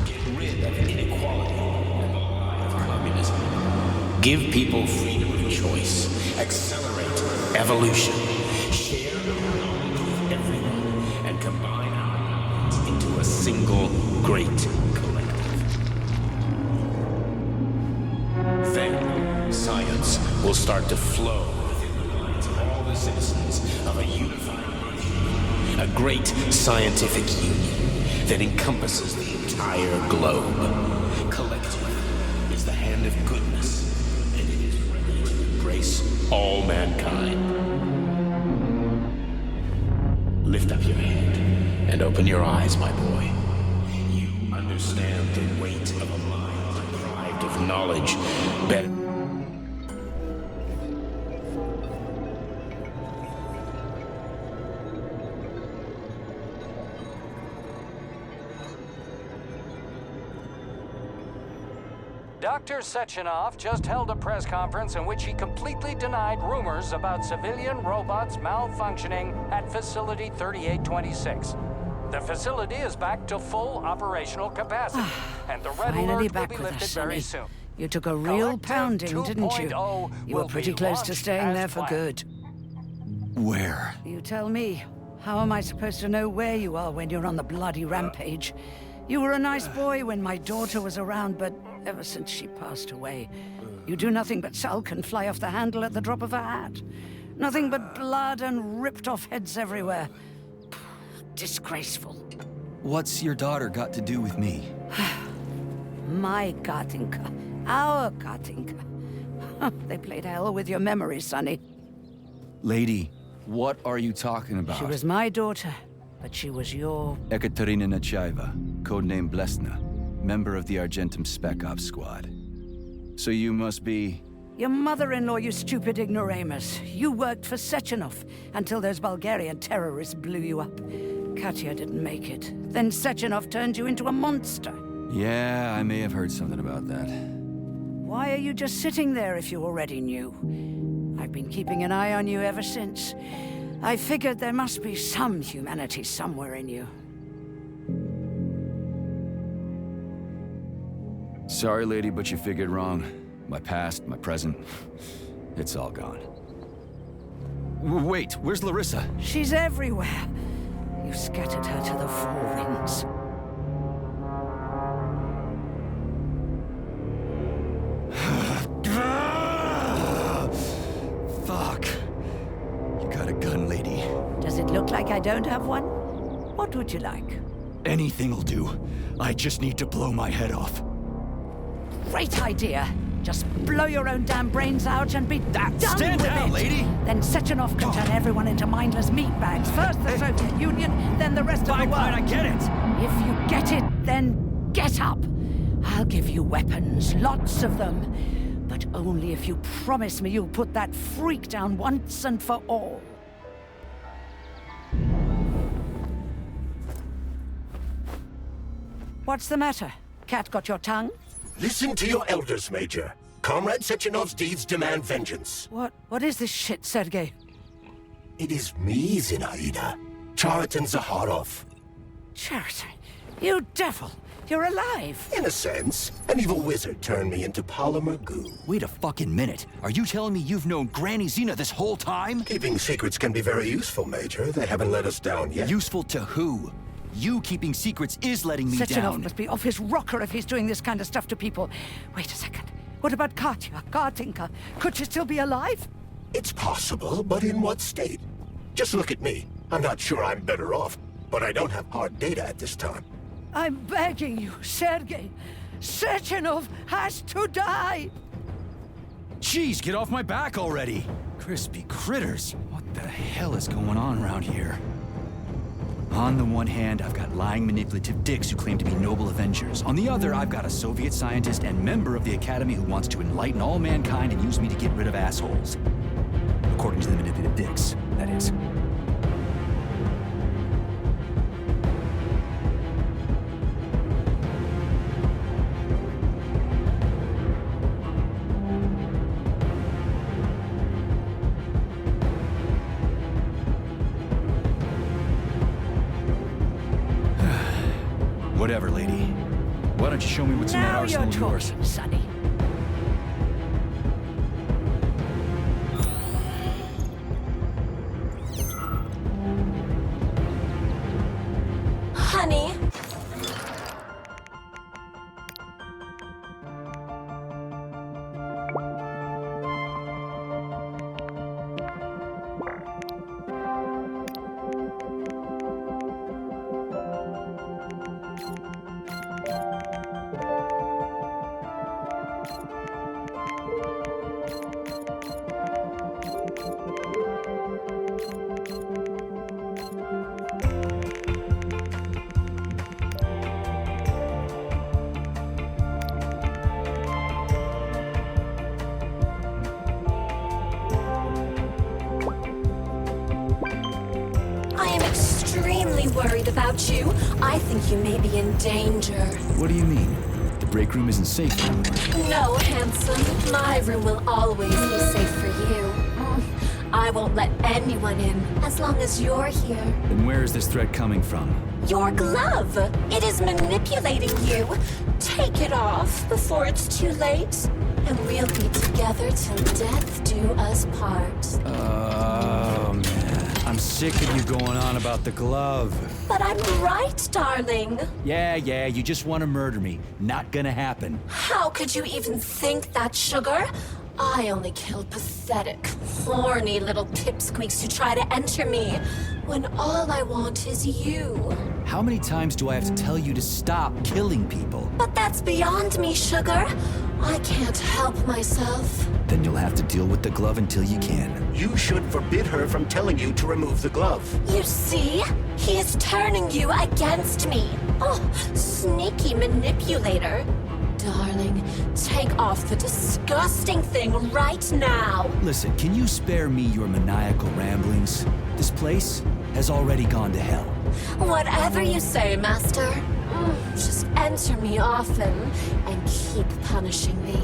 Get rid of inequality and the lie of communism. Give people freedom of choice. Accelerate evolution. Share our knowledge with everyone and combine our minds into a single great collective. Then science will start to flow within the minds of all the citizens of a unified a great scientific union that encompasses the entire globe. Collective is the hand of goodness, and it is ready to embrace all mankind. Lift up your head and open your eyes, my boy. You understand the weight of a mind deprived of knowledge better. Dr. Sechenov just held a press conference in which he completely denied rumors about civilian robots malfunctioning at Facility 3826. The facility is back to full operational capacity, and the red Finally alert will back be with lifted us, very Sonny. soon. You took a real pounding, didn't you? You were pretty close to staying there for good. Where? You tell me. How am I supposed to know where you are when you're on the bloody rampage? You were a nice boy when my daughter was around, but ever since she passed away, you do nothing but sulk and fly off the handle at the drop of a hat. Nothing but blood and ripped off heads everywhere. Disgraceful. What's your daughter got to do with me? My Katinka. Our Katinka. They played hell with your memory, Sonny. Lady, what are you talking about? She was my daughter, but she was your... Ekaterina Nechaeva, codename Blesna, member of the Argentum Spec Ops Squad. So you must be... Your mother-in-law, you stupid ignoramus. You worked for Sechenov until those Bulgarian terrorists blew you up. Katya didn't make it. Then Sechenov turned you into a monster. Yeah, I may have heard something about that. Why are you just sitting there if you already knew? I've been keeping an eye on you ever since. I figured there must be some humanity somewhere in you. Sorry, lady, but you figured wrong. My past, my present, it's all gone. Wait, where's Larissa? She's everywhere. You scattered her to the four winds. Fuck. You got a gun, lady. Does it look like I don't have one? What would you like? Anything'll do. I just need to blow my head off. Great idea. Just blow your own damn brains out and be done Stand with down, it. lady! Then Sechenov can turn everyone into mindless meatbags. First the Soviet Union, then the rest of the world. Fine, I get it. If you get it, then get up. I'll give you weapons, lots of them. But only if you promise me you'll put that freak down once and for all. What's the matter? Cat got your tongue? Listen to your elders, Major. Comrade Sechenov's deeds demand vengeance. What is this shit, Sergei? It is me, Zinaida. Chariton Zakharov. Cheriton, you devil! You're alive! In a sense, an evil wizard turned me into polymer goo. Wait a fucking minute. Are you telling me you've known Granny Xena this whole time? Keeping secrets can be very useful, Major. They haven't let us down yet. Useful to who? You keeping secrets is letting me Sechenov down. must be off his rocker if he's doing this kind of stuff to people. Wait a second. What about Katya, Kartinka? Could she still be alive? It's possible, but in what state? Just look at me. I'm not sure I'm better off, but I don't have hard data at this time. I'm begging you, Sergei. Sechenov has to die! Jeez, get off my back already! Crispy critters. What the hell is going on around here? On the one hand, I've got lying, manipulative dicks who claim to be noble avengers. On the other, I've got a Soviet scientist and member of the Academy who wants to enlighten all mankind and use me to get rid of assholes. According to the manipulative dicks, that is. Whatever, lady. Why don't you show me what's in that arsenal of yours? Sonny. Honey. Worried about you. I think you may be in danger. What do you mean? The break room isn't safe anymore. No, handsome. My room will always be safe for you. I won't let anyone in as long as you're here. Then where is this threat coming from? Your glove. It is manipulating you. Take it off before it's too late, and we'll be together till death do us part. Oh, man. I'm sick of you going on about the glove. But I'm right, darling. Yeah, you just want to murder me. Not gonna happen. How could you even think that, sugar? I only kill pathetic, horny little pipsqueaks who try to enter me, when all I want is you. How many times do I have to tell you to stop killing people? But that's beyond me, sugar. I can't help myself. Then you'll have to deal with the glove until you can. You should forbid her from telling you to remove the glove. You see? He is turning you against me. Oh, sneaky manipulator. Darling, take off the disgusting thing right now. Listen, can you spare me your maniacal ramblings? This place has already gone to hell. Whatever you say, Master. Just enter me often and keep punishing me.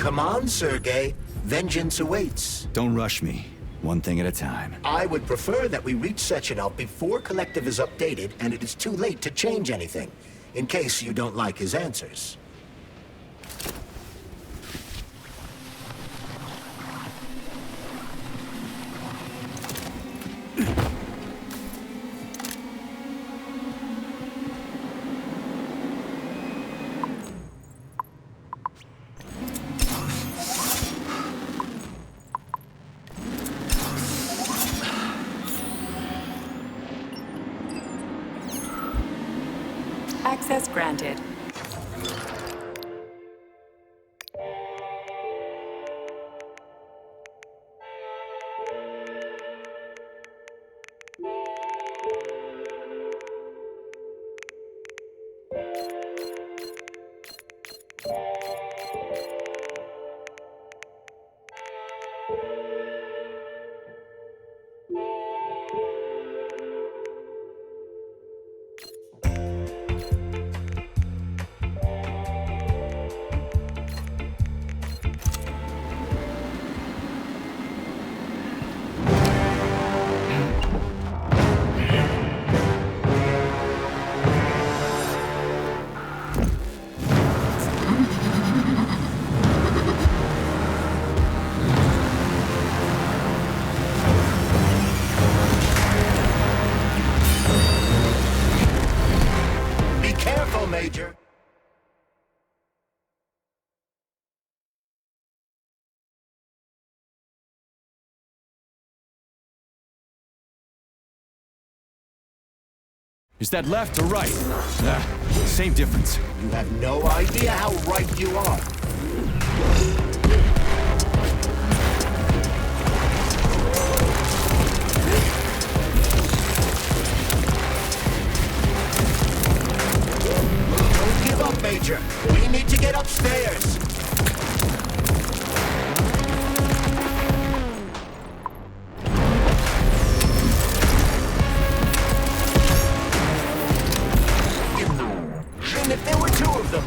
Come on, Sergei. Vengeance awaits. Don't rush me. One thing at a time. I would prefer that we reach Sechenov before Collective is updated and it is too late to change anything, in case you don't like his answers. Access granted. Major. Is that left or right? Same difference. You have no idea how right you are. Don't give up, Major. We need to get upstairs. And if there were two of them?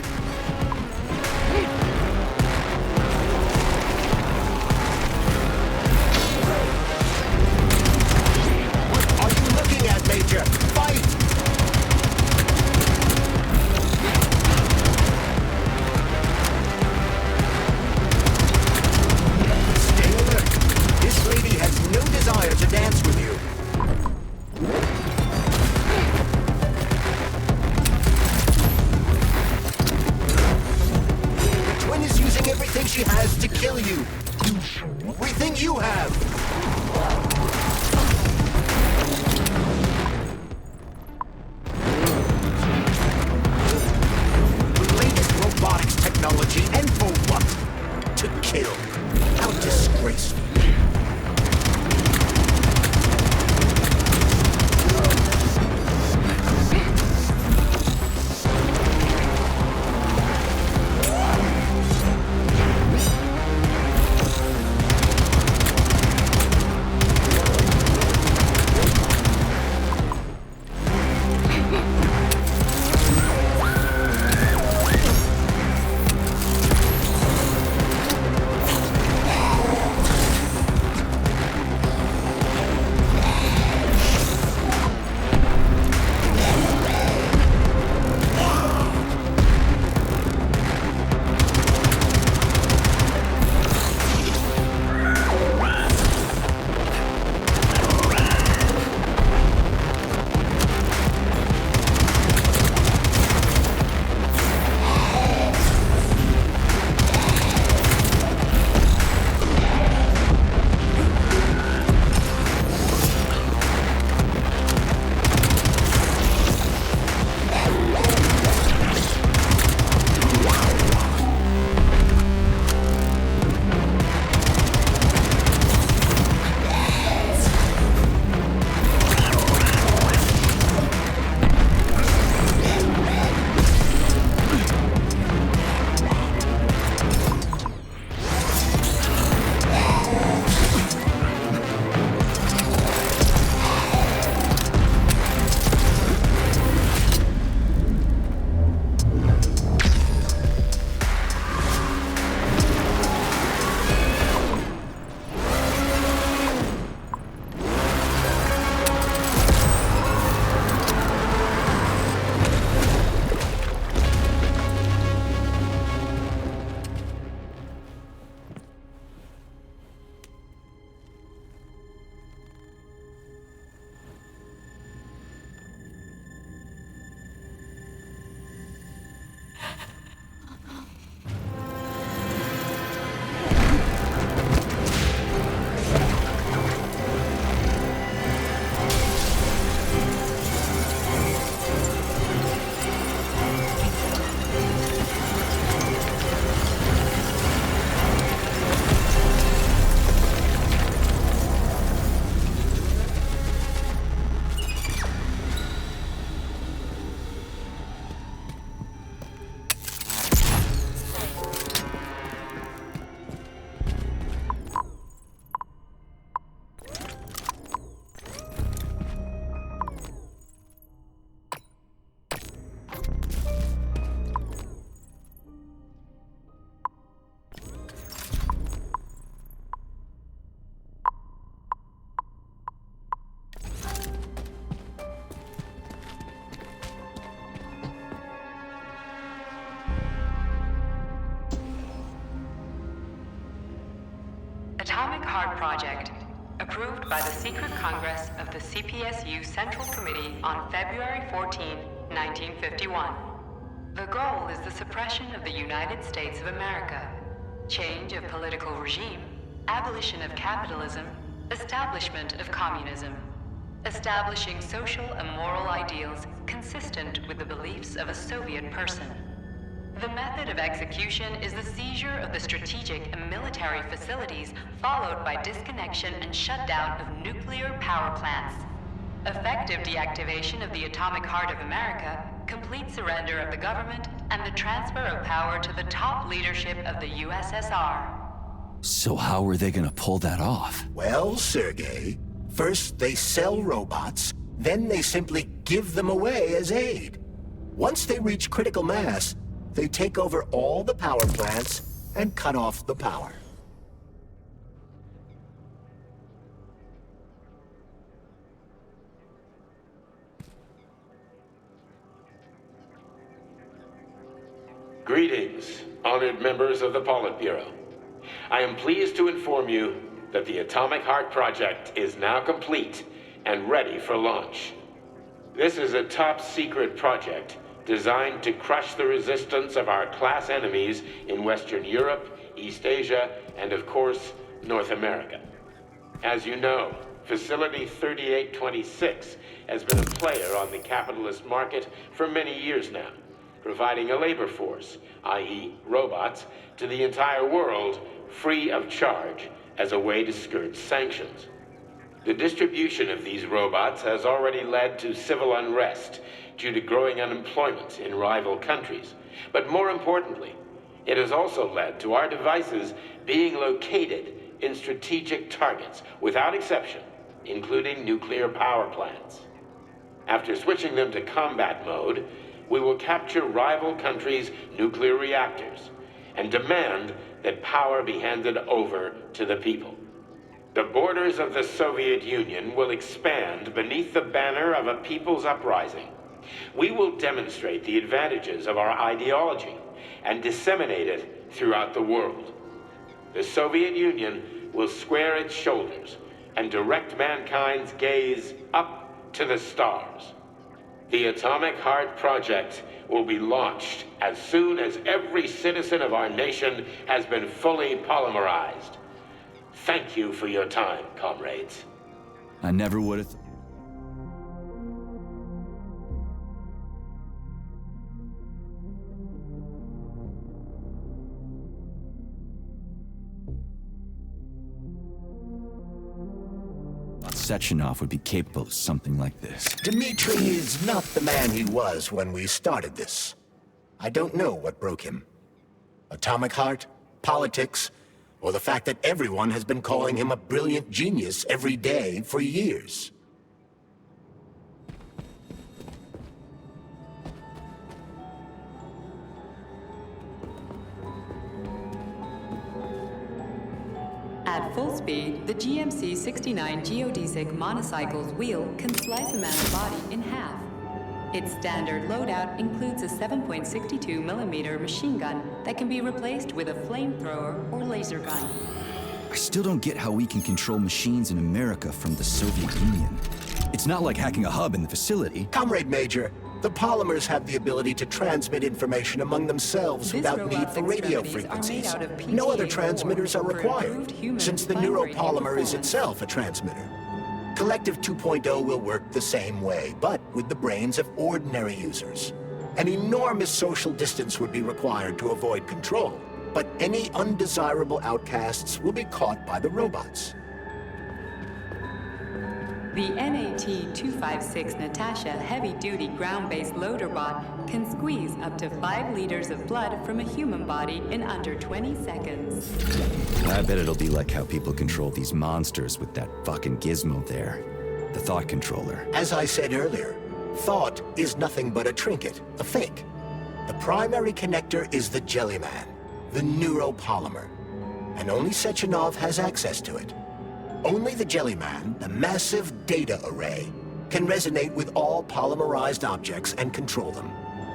Atomic Heart Project, approved by the Secret Congress of the CPSU Central Committee on February 14, 1951. The goal is the suppression of the United States of America, change of political regime, abolition of capitalism, establishment of communism, establishing social and moral ideals consistent with the beliefs of a Soviet person. The method of execution is the seizure of the strategic and military facilities, followed by disconnection and shutdown of nuclear power plants. Effective deactivation of the atomic heart of America, complete surrender of the government, and the transfer of power to the top leadership of the USSR. So how are they gonna pull that off? Well, Sergei, first they sell robots, then they simply give them away as aid. Once they reach critical mass, they take over all the power plants and cut off the power. Greetings, honored members of the Politburo. I am pleased to inform you that the Atomic Heart Project is now complete and ready for launch. This is a top-secret project designed to crush the resistance of our class enemies in Western Europe, East Asia, and of course, North America. As you know, Facility 3826 has been a player on the capitalist market for many years now, providing a labor force, i.e. robots, to the entire world free of charge as a way to skirt sanctions. The distribution of these robots has already led to civil unrest due to growing unemployment in rival countries. But more importantly, it has also led to our devices being located in strategic targets without exception, including nuclear power plants. After switching them to combat mode, we will capture rival countries' nuclear reactors and demand that power be handed over to the people. The borders of the Soviet Union will expand beneath the banner of a people's uprising. We will demonstrate the advantages of our ideology and disseminate it throughout the world. The Soviet Union will square its shoulders and direct mankind's gaze up to the stars. The Atomic Heart Project will be launched as soon as every citizen of our nation has been fully polymerized. Thank you for your time, comrades. I never would have... Sechenov would be capable of something like this. Dmitri is not the man he was when we started this. I don't know what broke him. Atomic heart, politics, or the fact that everyone has been calling him a brilliant genius every day for years. At full speed, the GMC 69 geodesic monocycle's wheel can slice a man's body in half. Its standard loadout includes a 7.62mm machine gun that can be replaced with a flamethrower or laser gun. I still don't get how we can control machines in America from the Soviet Union. It's not like hacking a hub in the facility. Comrade Major, the polymers have the ability to transmit information among themselves without need for radio frequencies. No other transmitters are required, since the neuropolymer is itself a transmitter. Collective 2.0 will work the same way, but with the brains of ordinary users. An enormous social distance would be required to avoid control, but any undesirable outcasts will be caught by the robots. The NAT-256 Natasha heavy-duty ground-based loader bot can squeeze up to 5 liters of blood from a human body in under 20 seconds. I bet it'll be like how people control these monsters with that fucking gizmo there. The thought controller. As I said earlier, thought is nothing but a trinket, a fake. The primary connector is the Jellyman, the neuropolymer, and only Sechenov has access to it. Only the Jellyman, the massive data array, can resonate with all polymerized objects and control them.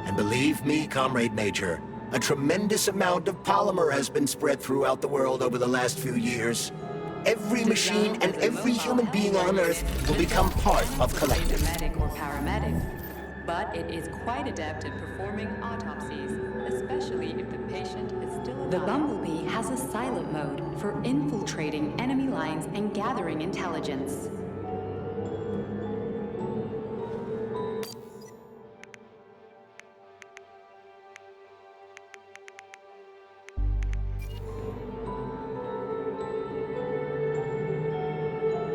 And believe me, Comrade Major, a tremendous amount of polymer has been spread throughout the world over the last few years. Every machine and every human being on Earth will become part of collective. Medic or paramedic, but it is quite adept at performing autopsies, especially if the patient is still alive. The Bumblebee has a silent mode for infiltrating enemy lines and gathering intelligence.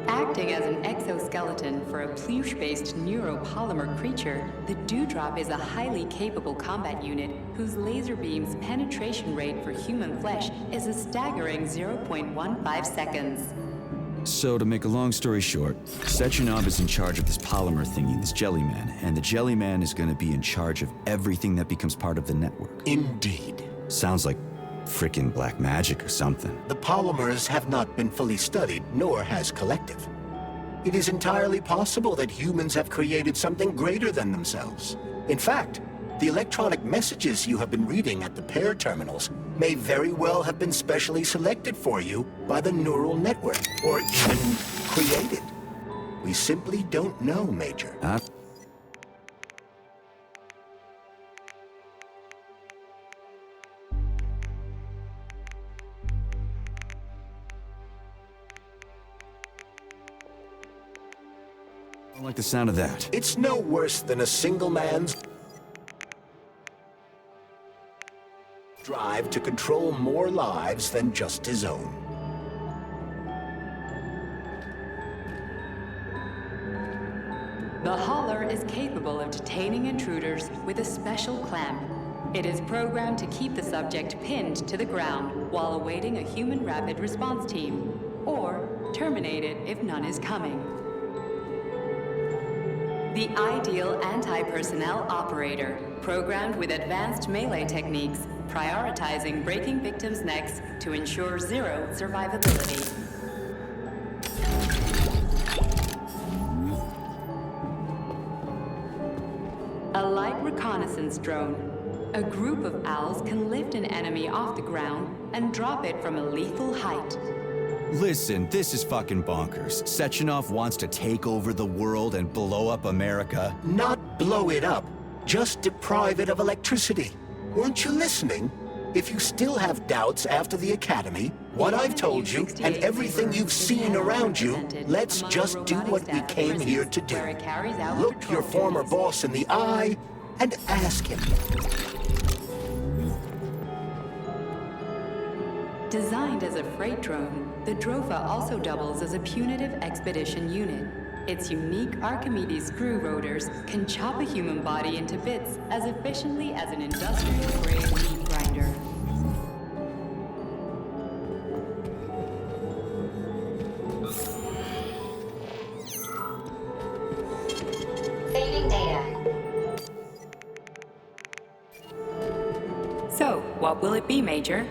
Acting as an exoskeleton for a pluche-based neuropolymer creature, the Dewdrop is a highly capable combat unit whose laser beam's penetration rate for human flesh is a staggering 0.15 seconds. So, to make a long story short, Sechenov is in charge of this polymer thingy, this Jellyman, and the Jellyman is going to be in charge of everything that becomes part of the network. Indeed. Sounds like frickin' black magic or something. The polymers have not been fully studied, nor has collective. It is entirely possible that humans have created something greater than themselves. In fact, the electronic messages you have been reading at the pair terminals may very well have been specially selected for you by the neural network, or even created. We simply don't know, Major. I don't like the sound of that. It's no worse than a single man's drive to control more lives than just his own. The Hauler is capable of detaining intruders with a special clamp. It is programmed to keep the subject pinned to the ground while awaiting a human rapid response team, or terminate it if none is coming. The ideal anti-personnel operator, programmed with advanced melee techniques, prioritizing breaking victims' necks to ensure zero survivability. A light reconnaissance drone. A group of owls can lift an enemy off the ground and drop it from a lethal height. Listen, this is fucking bonkers. Sechenov wants to take over the world and blow up America. Not blow it up, just deprive it of electricity. Weren't you listening? If you still have doubts after the academy, what I've told you, and everything you've seen around you, let's just do what we came here to do. Look your former boss in the eye and ask him. Designed as a freight drone, the Drofa also doubles as a punitive expedition unit. Its unique Archimedes screw rotors can chop a human body into bits as efficiently as an industrial-grade meat grinder. Saving data. So, what will it be, Major?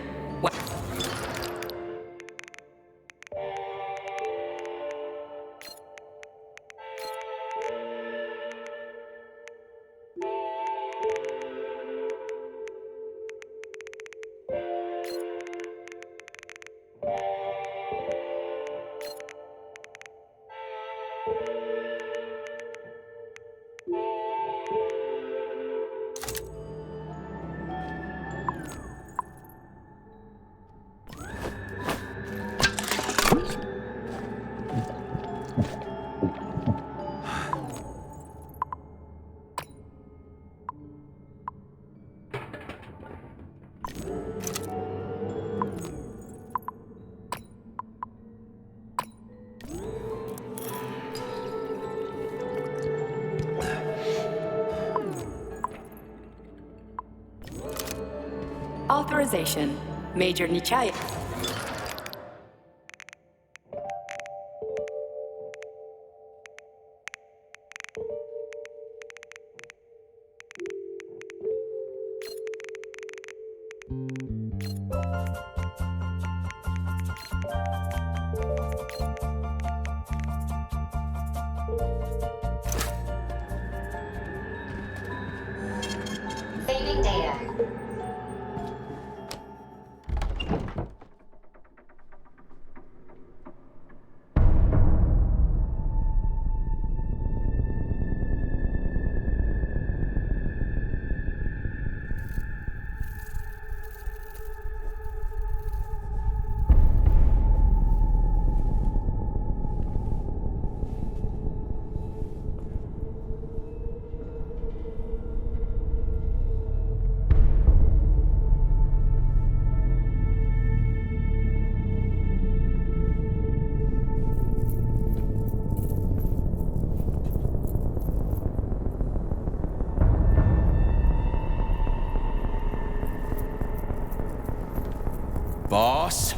Authorization, Major Nichayev. Saving data. boss.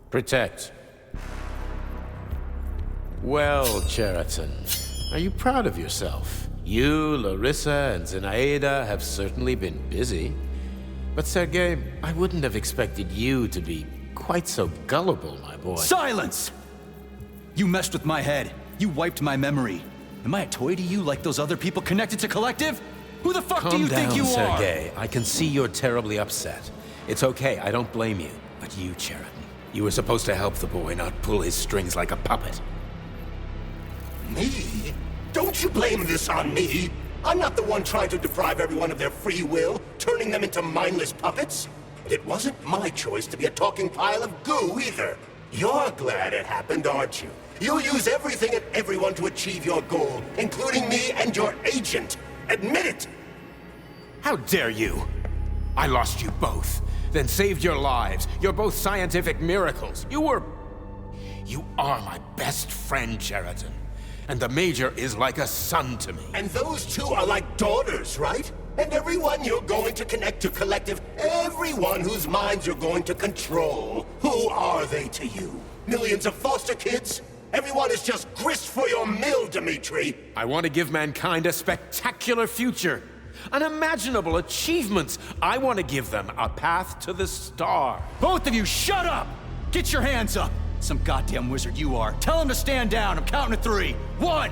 Protect. Well, Cheriton, are you proud of yourself? You, Larissa, and Zinaida have certainly been busy. But Sergei, I wouldn't have expected you to be quite so gullible, my boy. Silence! You messed with my head. You wiped my memory. Am I a toy to you like those other people connected to Collective? Who the fuck do you think you are? Calm down, Sergei. I can see you're terribly upset. It's okay, I don't blame you. But you, Cheriton, you were supposed to help the boy, not pull his strings like a puppet. Me? Don't you blame this on me? I'm not the one trying to deprive everyone of their free will, turning them into mindless puppets. It wasn't my choice to be a talking pile of goo either. You're glad it happened, aren't you? You'll use everything and everyone to achieve your goal, including me and your agent. Admit it! How dare you? I lost you both, then saved your lives. You're both scientific miracles. You are my best friend, Cheriton. And the Major is like a son to me. And those two are like daughters, right? And everyone you're going to connect to Collective, everyone whose minds you're going to control. Who are they to you? Millions of foster kids? Everyone is just grist for your mill, Dimitri. I want to give mankind a spectacular future. Unimaginable achievements. I want to give them a path to the star. Both of you, shut up! Get your hands up! Some goddamn wizard you are. Tell him to stand down. I'm counting to 3. 1!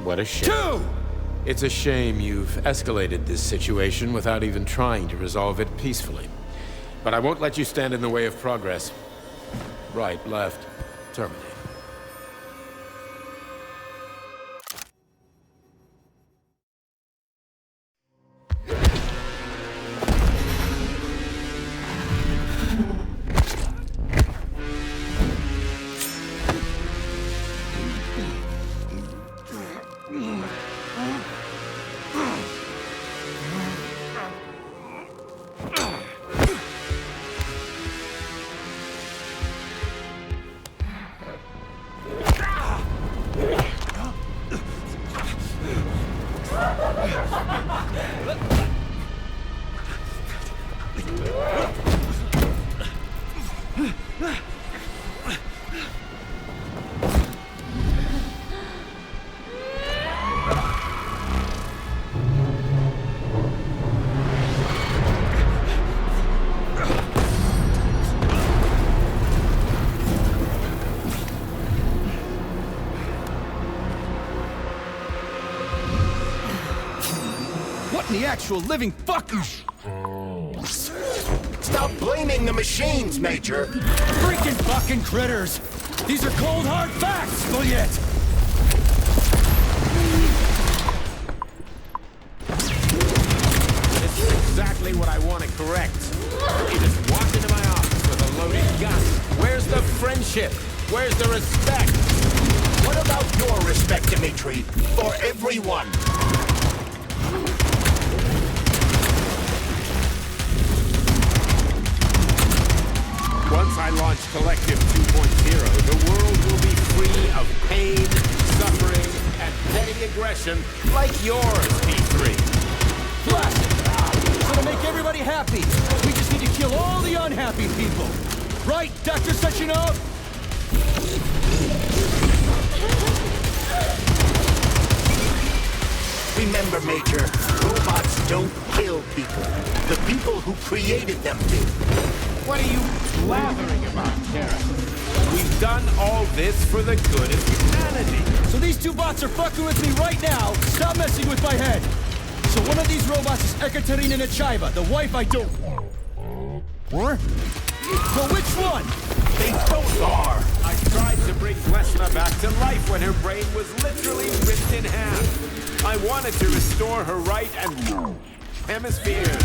What a shame. 2! It's a shame you've escalated this situation without even trying to resolve it peacefully. But I won't let you stand in the way of progress. Right, left, terminate. The actual living fuck you! Stop blaming the machines, Major! Freaking fucking critters! These are cold hard facts, Juliet! This is exactly what I want to correct. You just walked into my office with a loaded gun. Where's the friendship? Where's the respect? What about your respect, Dimitri? For everyone? Once I launch Collective 2.0, the world will be free of pain, suffering, and petty aggression like yours, P3. Blast! So to make everybody happy, we just need to kill all the unhappy people. Right, Dr. Sechenov? Remember, Major, robots don't kill people. The people who created them do. What are you blathering about, Kara? We've done all this for the good of humanity. So these two bots are fucking with me right now. Stop messing with my head. So one of these robots is Ekaterina Nechaeva, the wife I don't... What? So which one? They both are. I tried to bring Lesna back to life when her brain was literally ripped in half. I wanted to restore her right and hemispheres,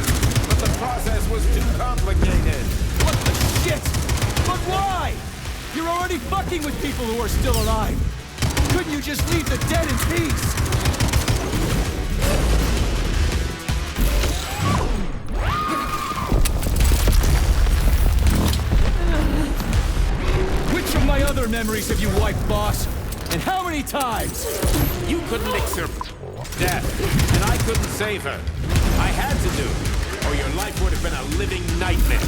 but the process was too complicated. What the shit? But why? You're already fucking with people who are still alive. Couldn't you just leave the dead in peace? Which of my other memories have you wiped, boss? And how many times? You couldn't excerpt death, and I couldn't save her. I had to do it. or your life would have been a living nightmare.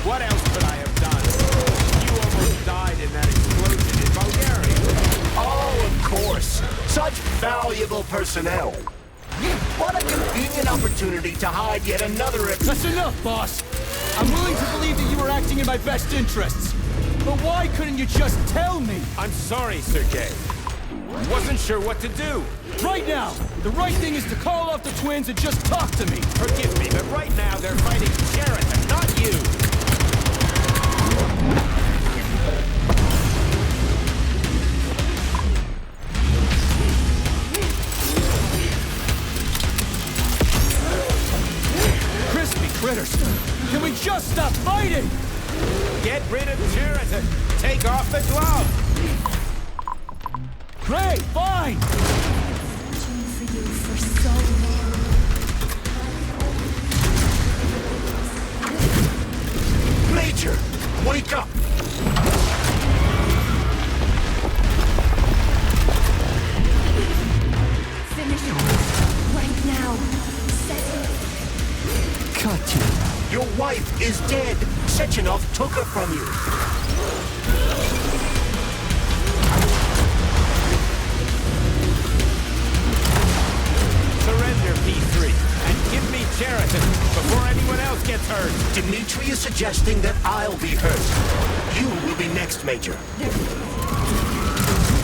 What else could I have done? You almost died in that explosion in Bulgaria. Oh, of course. Such valuable personnel. What a convenient opportunity to hide yet another... That's enough, boss. I'm willing to believe that you were acting in my best interests. But why couldn't you just tell me? I'm sorry, Sergei. Wasn't sure what to do. Right now, the right thing is to call off the twins and just talk to me. Forgive me, but right now they're fighting Sheraton, not you. Crispy critters. Can we just stop fighting? Get rid of Sheraton. Take off the glove. Great, fine. Watching for you for so long. Major, wake up! Finish it right now. Set it. Cut you. Your wife is dead. Sechenov took her from you. Surrender, P3, and give me Sheraton before anyone else gets hurt. Dmitri is suggesting that I'll be hurt. You will be next, Major.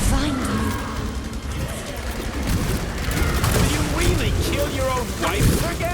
Finally. Will you really kill your own wife, Sergei?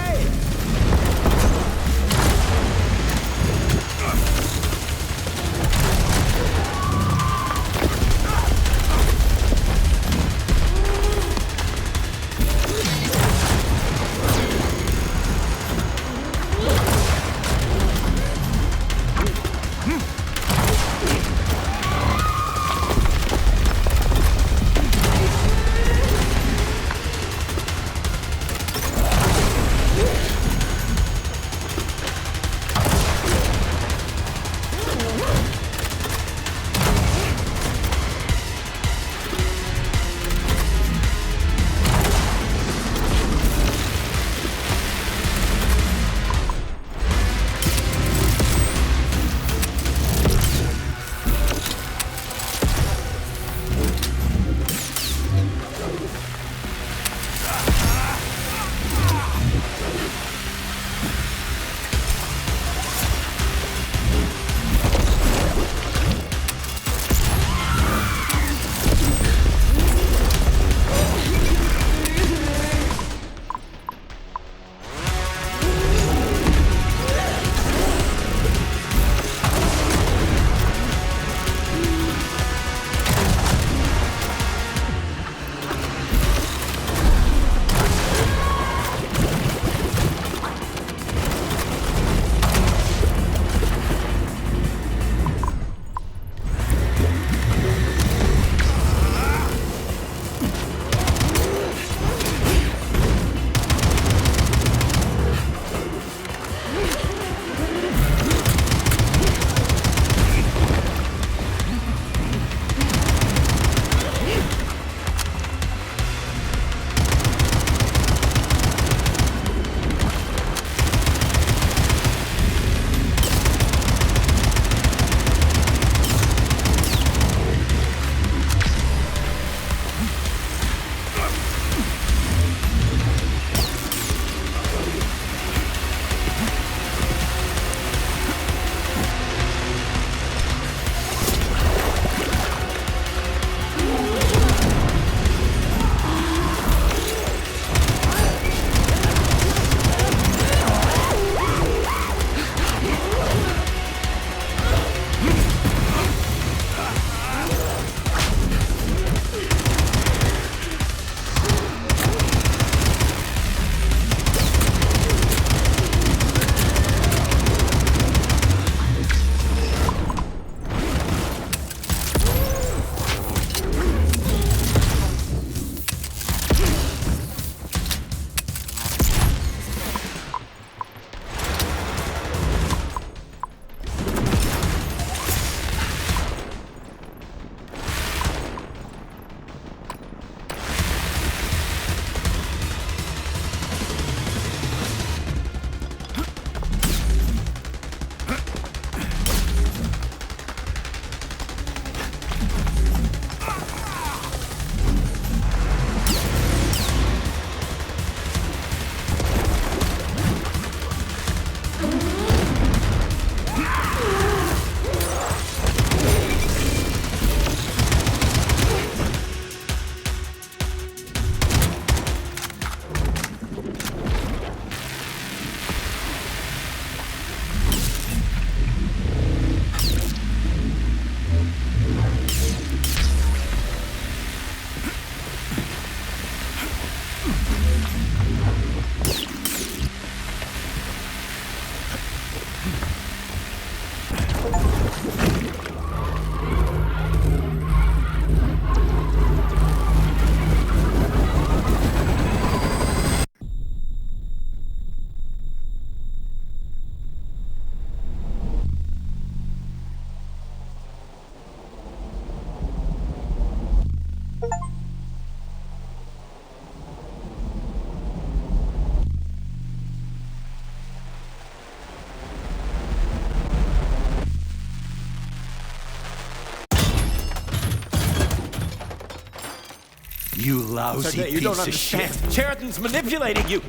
You lousy you don't piece of shit. understand. Sheridan's manipulating you.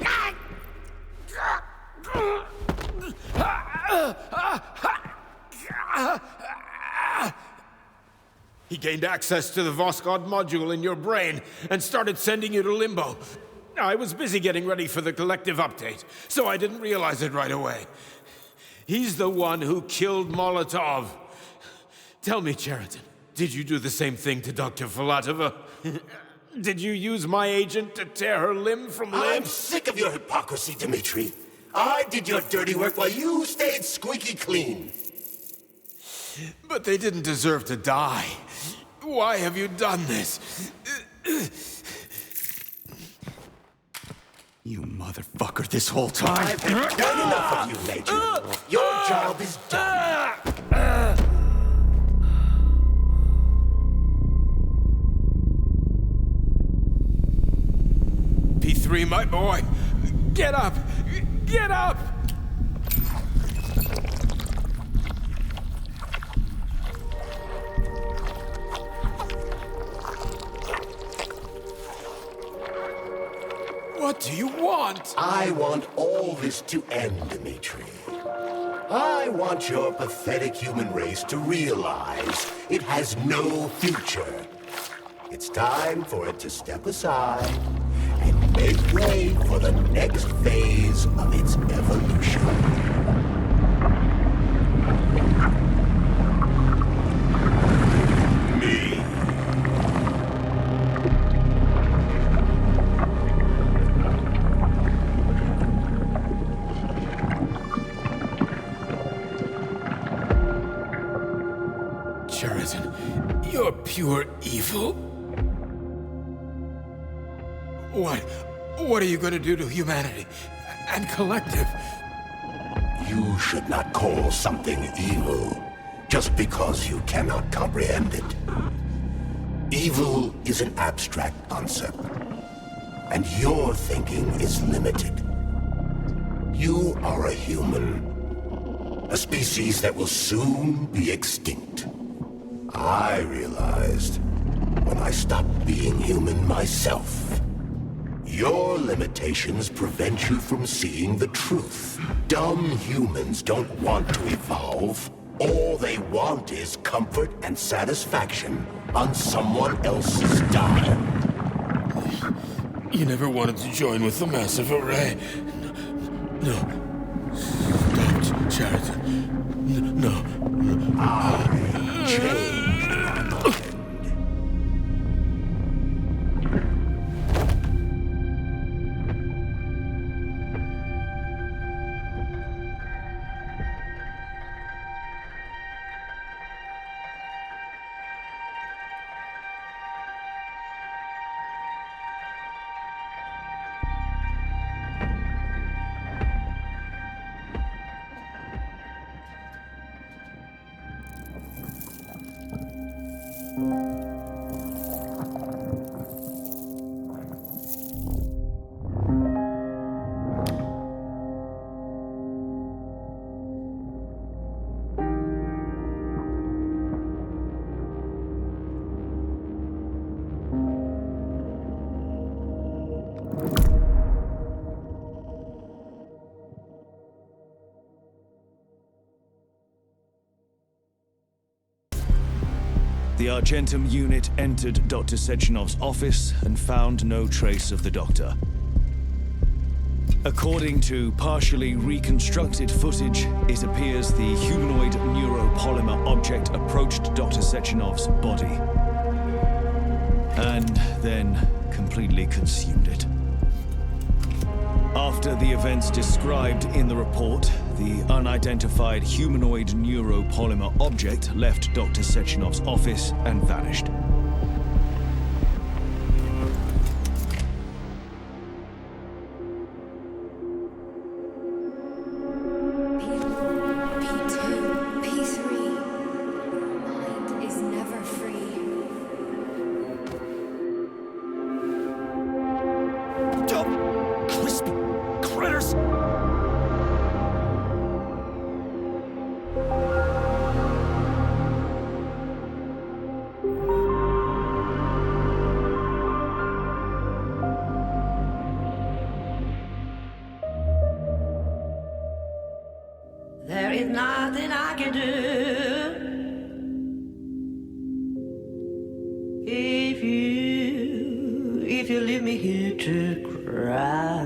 He gained access to the Voskhod module in your brain and started sending you to limbo. I was busy getting ready for the collective update, so I didn't realize it right away. He's the one who killed Molotov. Tell me, Sheridan, did you do the same thing to Dr. Filatova? Did you use my agent to tear her limb from limb? I'm sick of your hypocrisy, Dmitri. I did your dirty work while you stayed squeaky clean. But they didn't deserve to die. Why have you done this? You motherfucker, this whole time. I've done enough of you, Major. Your job is done. P3, my boy. Get up! Get up! What do you want? I want all this to end, Dmitri. I want your pathetic human race to realize it has no future. It's time for it to step aside and make way for the next phase of its evolution. You're pure evil? What are you gonna do to humanity and collective? You should not call something evil just because you cannot comprehend it. Evil is an abstract concept, and your thinking is limited. You are a human, a species that will soon be extinct. I realized when I stopped being human myself. Your limitations prevent you from seeing the truth. Dumb humans don't want to evolve. All they want is comfort and satisfaction on someone else's dime. You never wanted to join with the massive array. No. Don't, Sheridan. No. I changed. The Argentum unit entered Dr. Sechenov's office and found no trace of the doctor. According to partially reconstructed footage, it appears the humanoid neuropolymer object approached Dr. Sechenov's body and then completely consumed it. After the events described in the report, the unidentified humanoid neuropolymer object left Dr. Sechenov's office and vanished. There is nothing I can do if you leave me here to cry.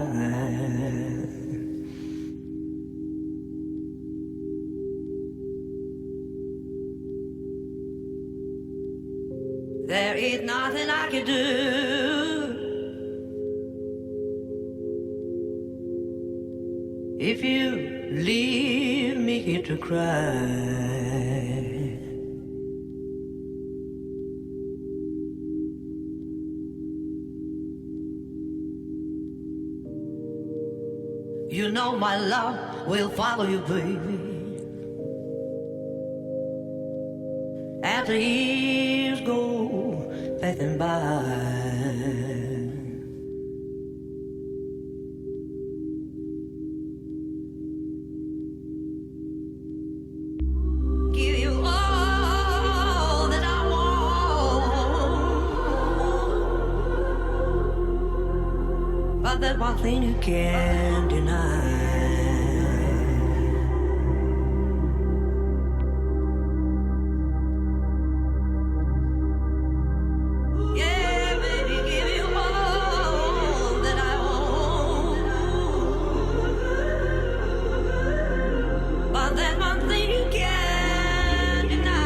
There is nothing I can do if you leave me here to cry. You know my love will follow you, baby. As the years go passing by. Give you all that I want, but there's one thing you can't deny. Yeah, baby, give you all that I want, but there's one thing you can't deny.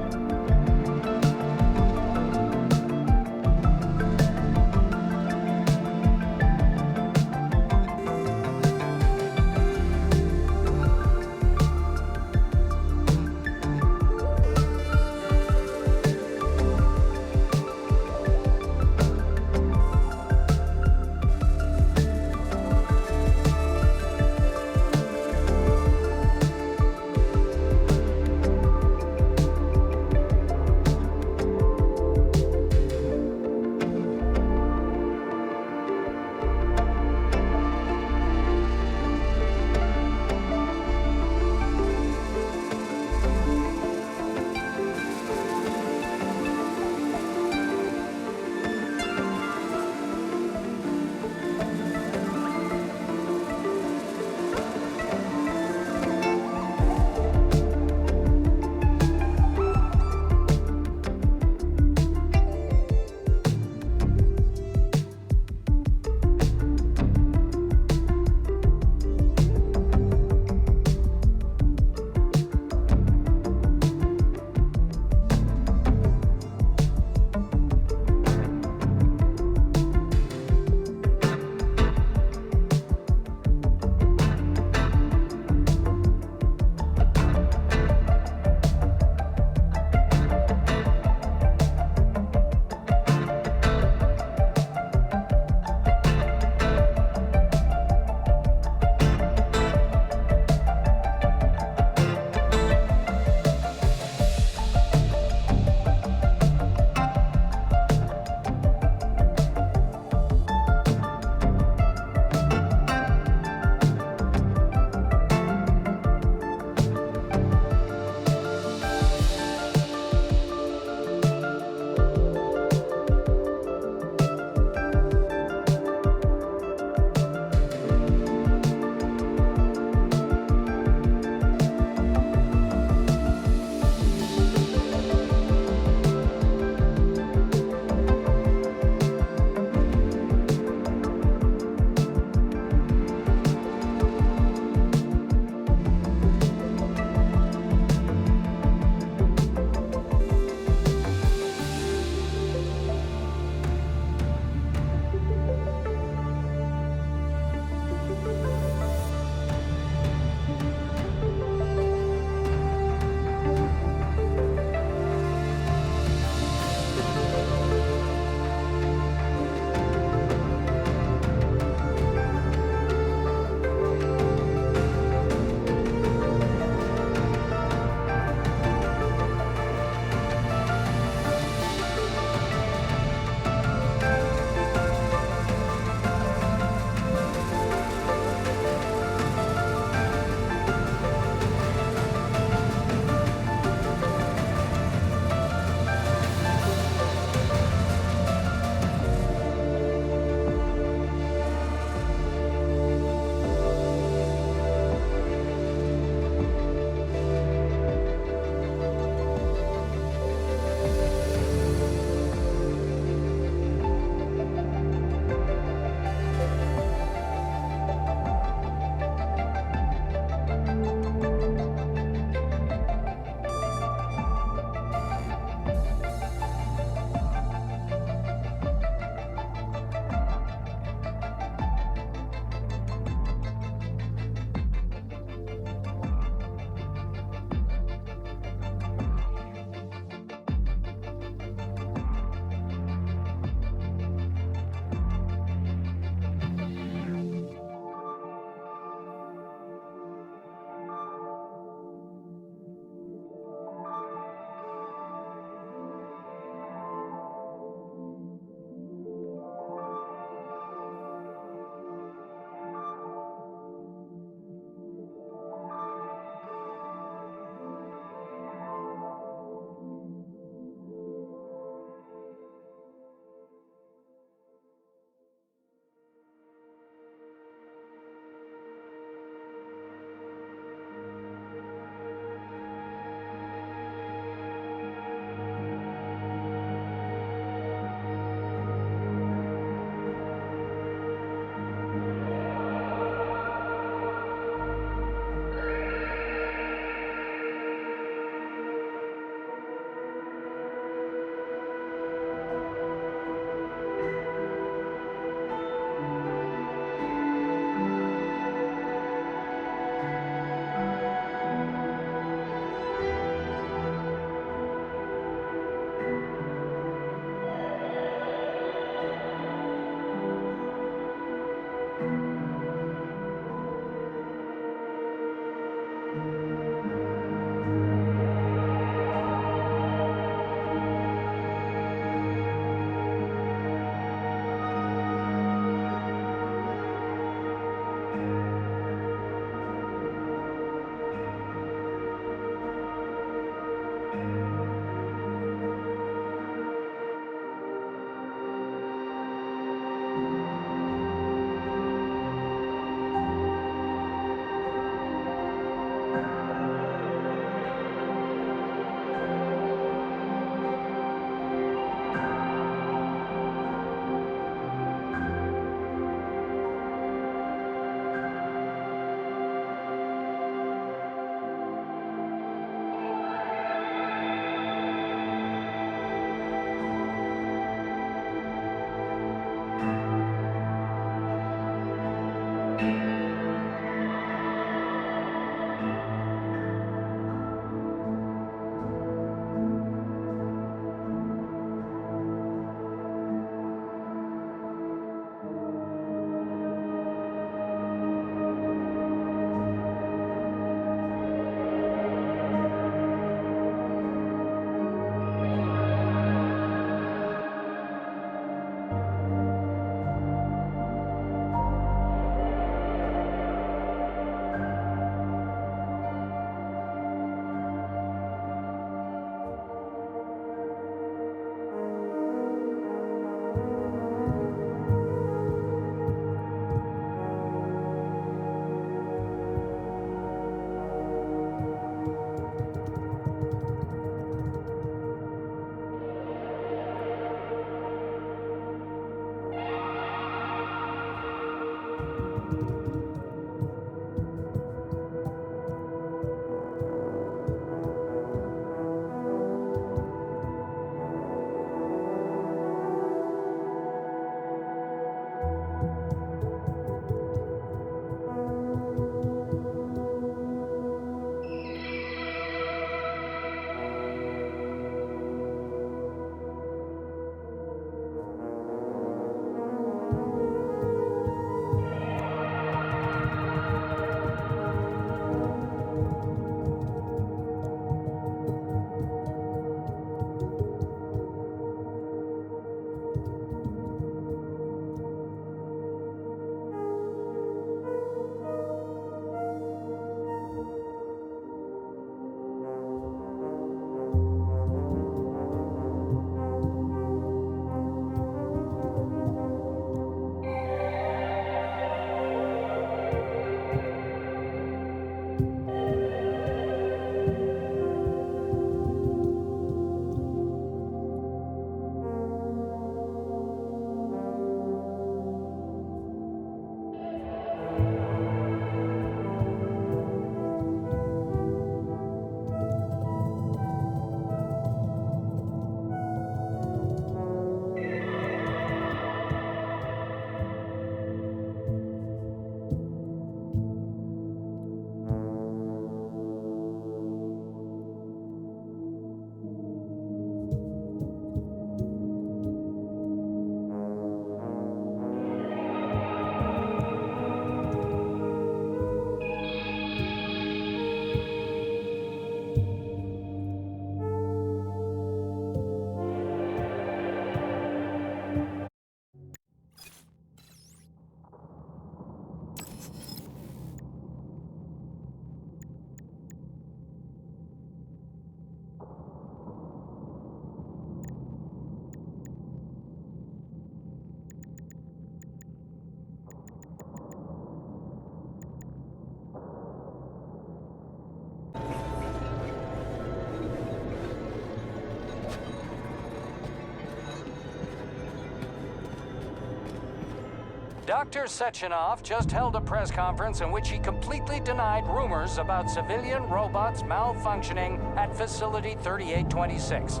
Dr. Sechenov just held a press conference in which he completely denied rumors about civilian robots malfunctioning at Facility 3826.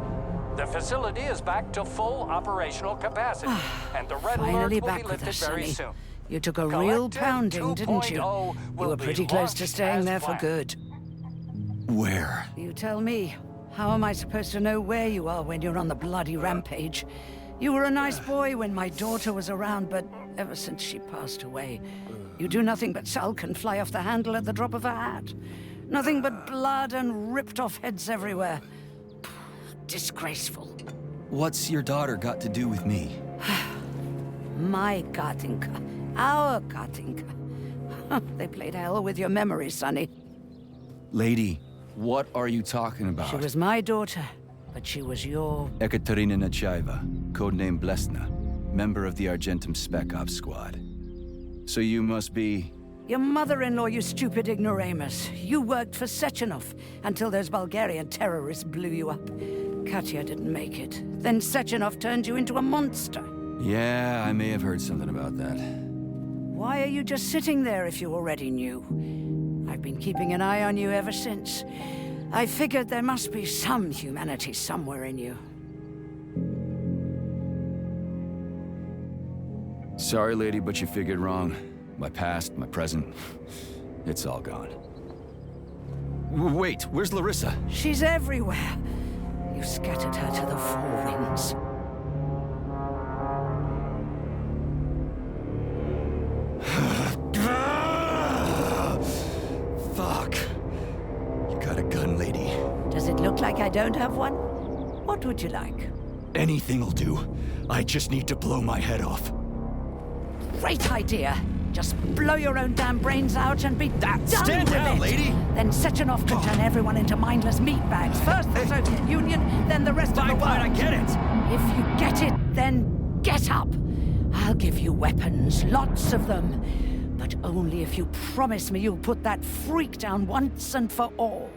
The facility is back to full operational capacity, and the red alert Finally will back be with lifted us, very Sonny. soon. You took a real Collective pounding, didn't you? 2.0 You were pretty close to staying there for good. Where? You tell me. How am I supposed to know where you are when you're on the bloody rampage? You were a nice boy when my daughter was around, but ever since she passed away, you do nothing but sulk and fly off the handle at the drop of a hat. Nothing but blood and ripped off heads everywhere. Disgraceful. What's your daughter got to do with me? My Katinka. Our Katinka. They played hell with your memory, Sonny. Lady, what are you talking about? She was my daughter, but she was your... Ekaterina Nechaeva, codename Blesna, member of the Argentum Spec Ops Squad. So you must be... Your mother-in-law, you stupid ignoramus. You worked for Sechenov until those Bulgarian terrorists blew you up. Katya didn't make it. Then Sechenov turned you into a monster. Yeah, I may have heard something about that. Why are you just sitting there if you already knew? I've been keeping an eye on you ever since. I figured there must be some humanity somewhere in you. Sorry, lady, but you figured wrong. My past, my present, it's all gone. Wait, where's Larissa? She's everywhere. You scattered her to the four winds. Fuck. You got a gun, lady. Does it look like I don't have one? What would you like? Anything'll do. I just need to blow my head off. Great idea. Just blow your own damn brains out and be done Stand with down, it. lady! Then Sechenov could turn everyone into mindless meatbags. First the Soviet Union, then the rest of the world. I get it. If you get it, then get up. I'll give you weapons, lots of them. But only if you promise me you'll put that freak down once and for all.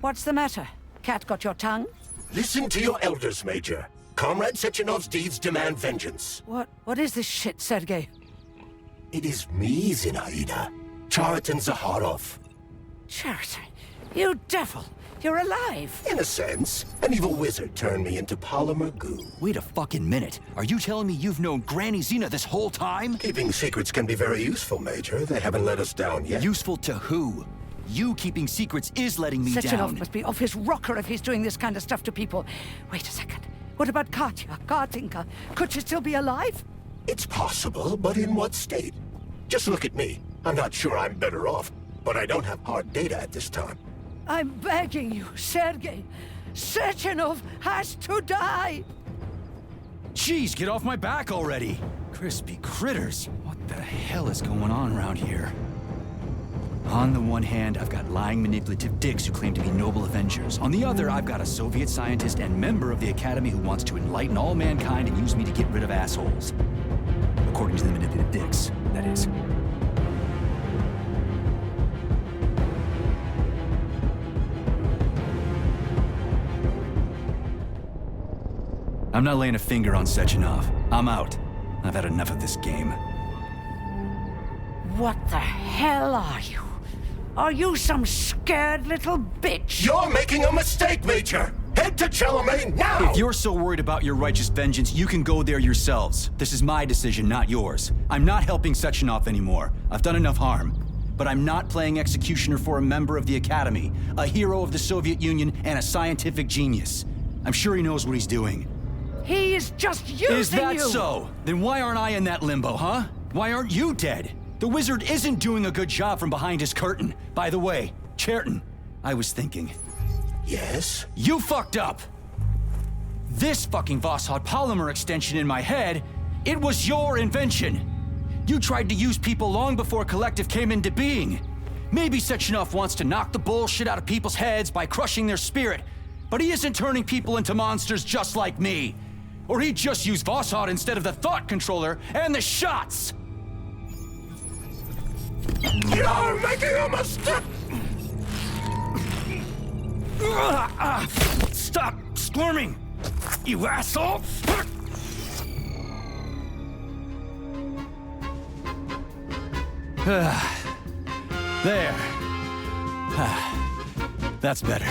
What's the matter? Cat got your tongue? Listen to your elders, Major. Comrade Sechenov's deeds demand vengeance. What is this shit, Sergei? It is me, Zinaida. Chariton Zaharov. Chariton? You devil! You're alive! In a sense. An evil wizard turned me into polymer goo. Wait a fucking minute. Are you telling me you've known Granny Zena this whole time? Keeping secrets can be very useful, Major. They haven't let us down yet. Useful to who? You keeping secrets is letting me down. Sechenov must be off his rocker if he's doing this kind of stuff to people. Wait a second. What about Katya, Katinka? Could she still be alive? It's possible, but in what state? Just look at me. I'm not sure I'm better off, but I don't have hard data at this time. I'm begging you, Sergei. Sechenov has to die! Jeez, get off my back already! Crispy critters. What the hell is going on around here? On the one hand, I've got lying, manipulative dicks who claim to be noble avengers. On the other, I've got a Soviet scientist and member of the Academy who wants to enlighten all mankind and use me to get rid of assholes. According to the manipulative dicks, that is. I'm not laying a finger on Sechenov. I'm out. I've had enough of this game. What the hell are you? Are you some scared little bitch? You're making a mistake, Major! Head to Chalamet now! If you're so worried about your righteous vengeance, you can go there yourselves. This is my decision, not yours. I'm not helping Sechenov anymore. I've done enough harm. But I'm not playing executioner for a member of the Academy, a hero of the Soviet Union, and a scientific genius. I'm sure he knows what he's doing. He is just using you! Is that so? Then why aren't I in that limbo, huh? Why aren't you dead? The wizard isn't doing a good job from behind his curtain. By the way, Cherton, I was thinking. Yes? You fucked up! This fucking Voskhod polymer extension in my head, it was your invention! You tried to use people long before Collective came into being. Maybe Sechenov wants to knock the bullshit out of people's heads by crushing their spirit, but he isn't turning people into monsters just like me. Or he'd just use Voskhod instead of the thought controller and the shots! You're making a mistake! Stop squirming! you asshole! There. That's better.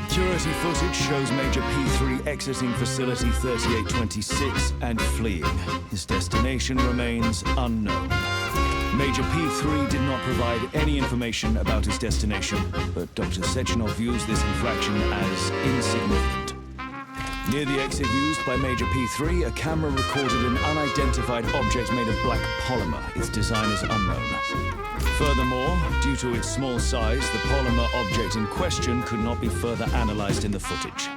Security footage shows Major P3 exiting Facility 3826 and fleeing. His destination remains unknown. Major P3 did not provide any information about his destination, but Dr. Sechenov views this infraction as insignificant. Near the exit used by Major P3, a camera recorded an unidentified object made of black polymer. Its design is unknown. Furthermore, due to its small size, the polymer object in question could not be further analyzed in the footage.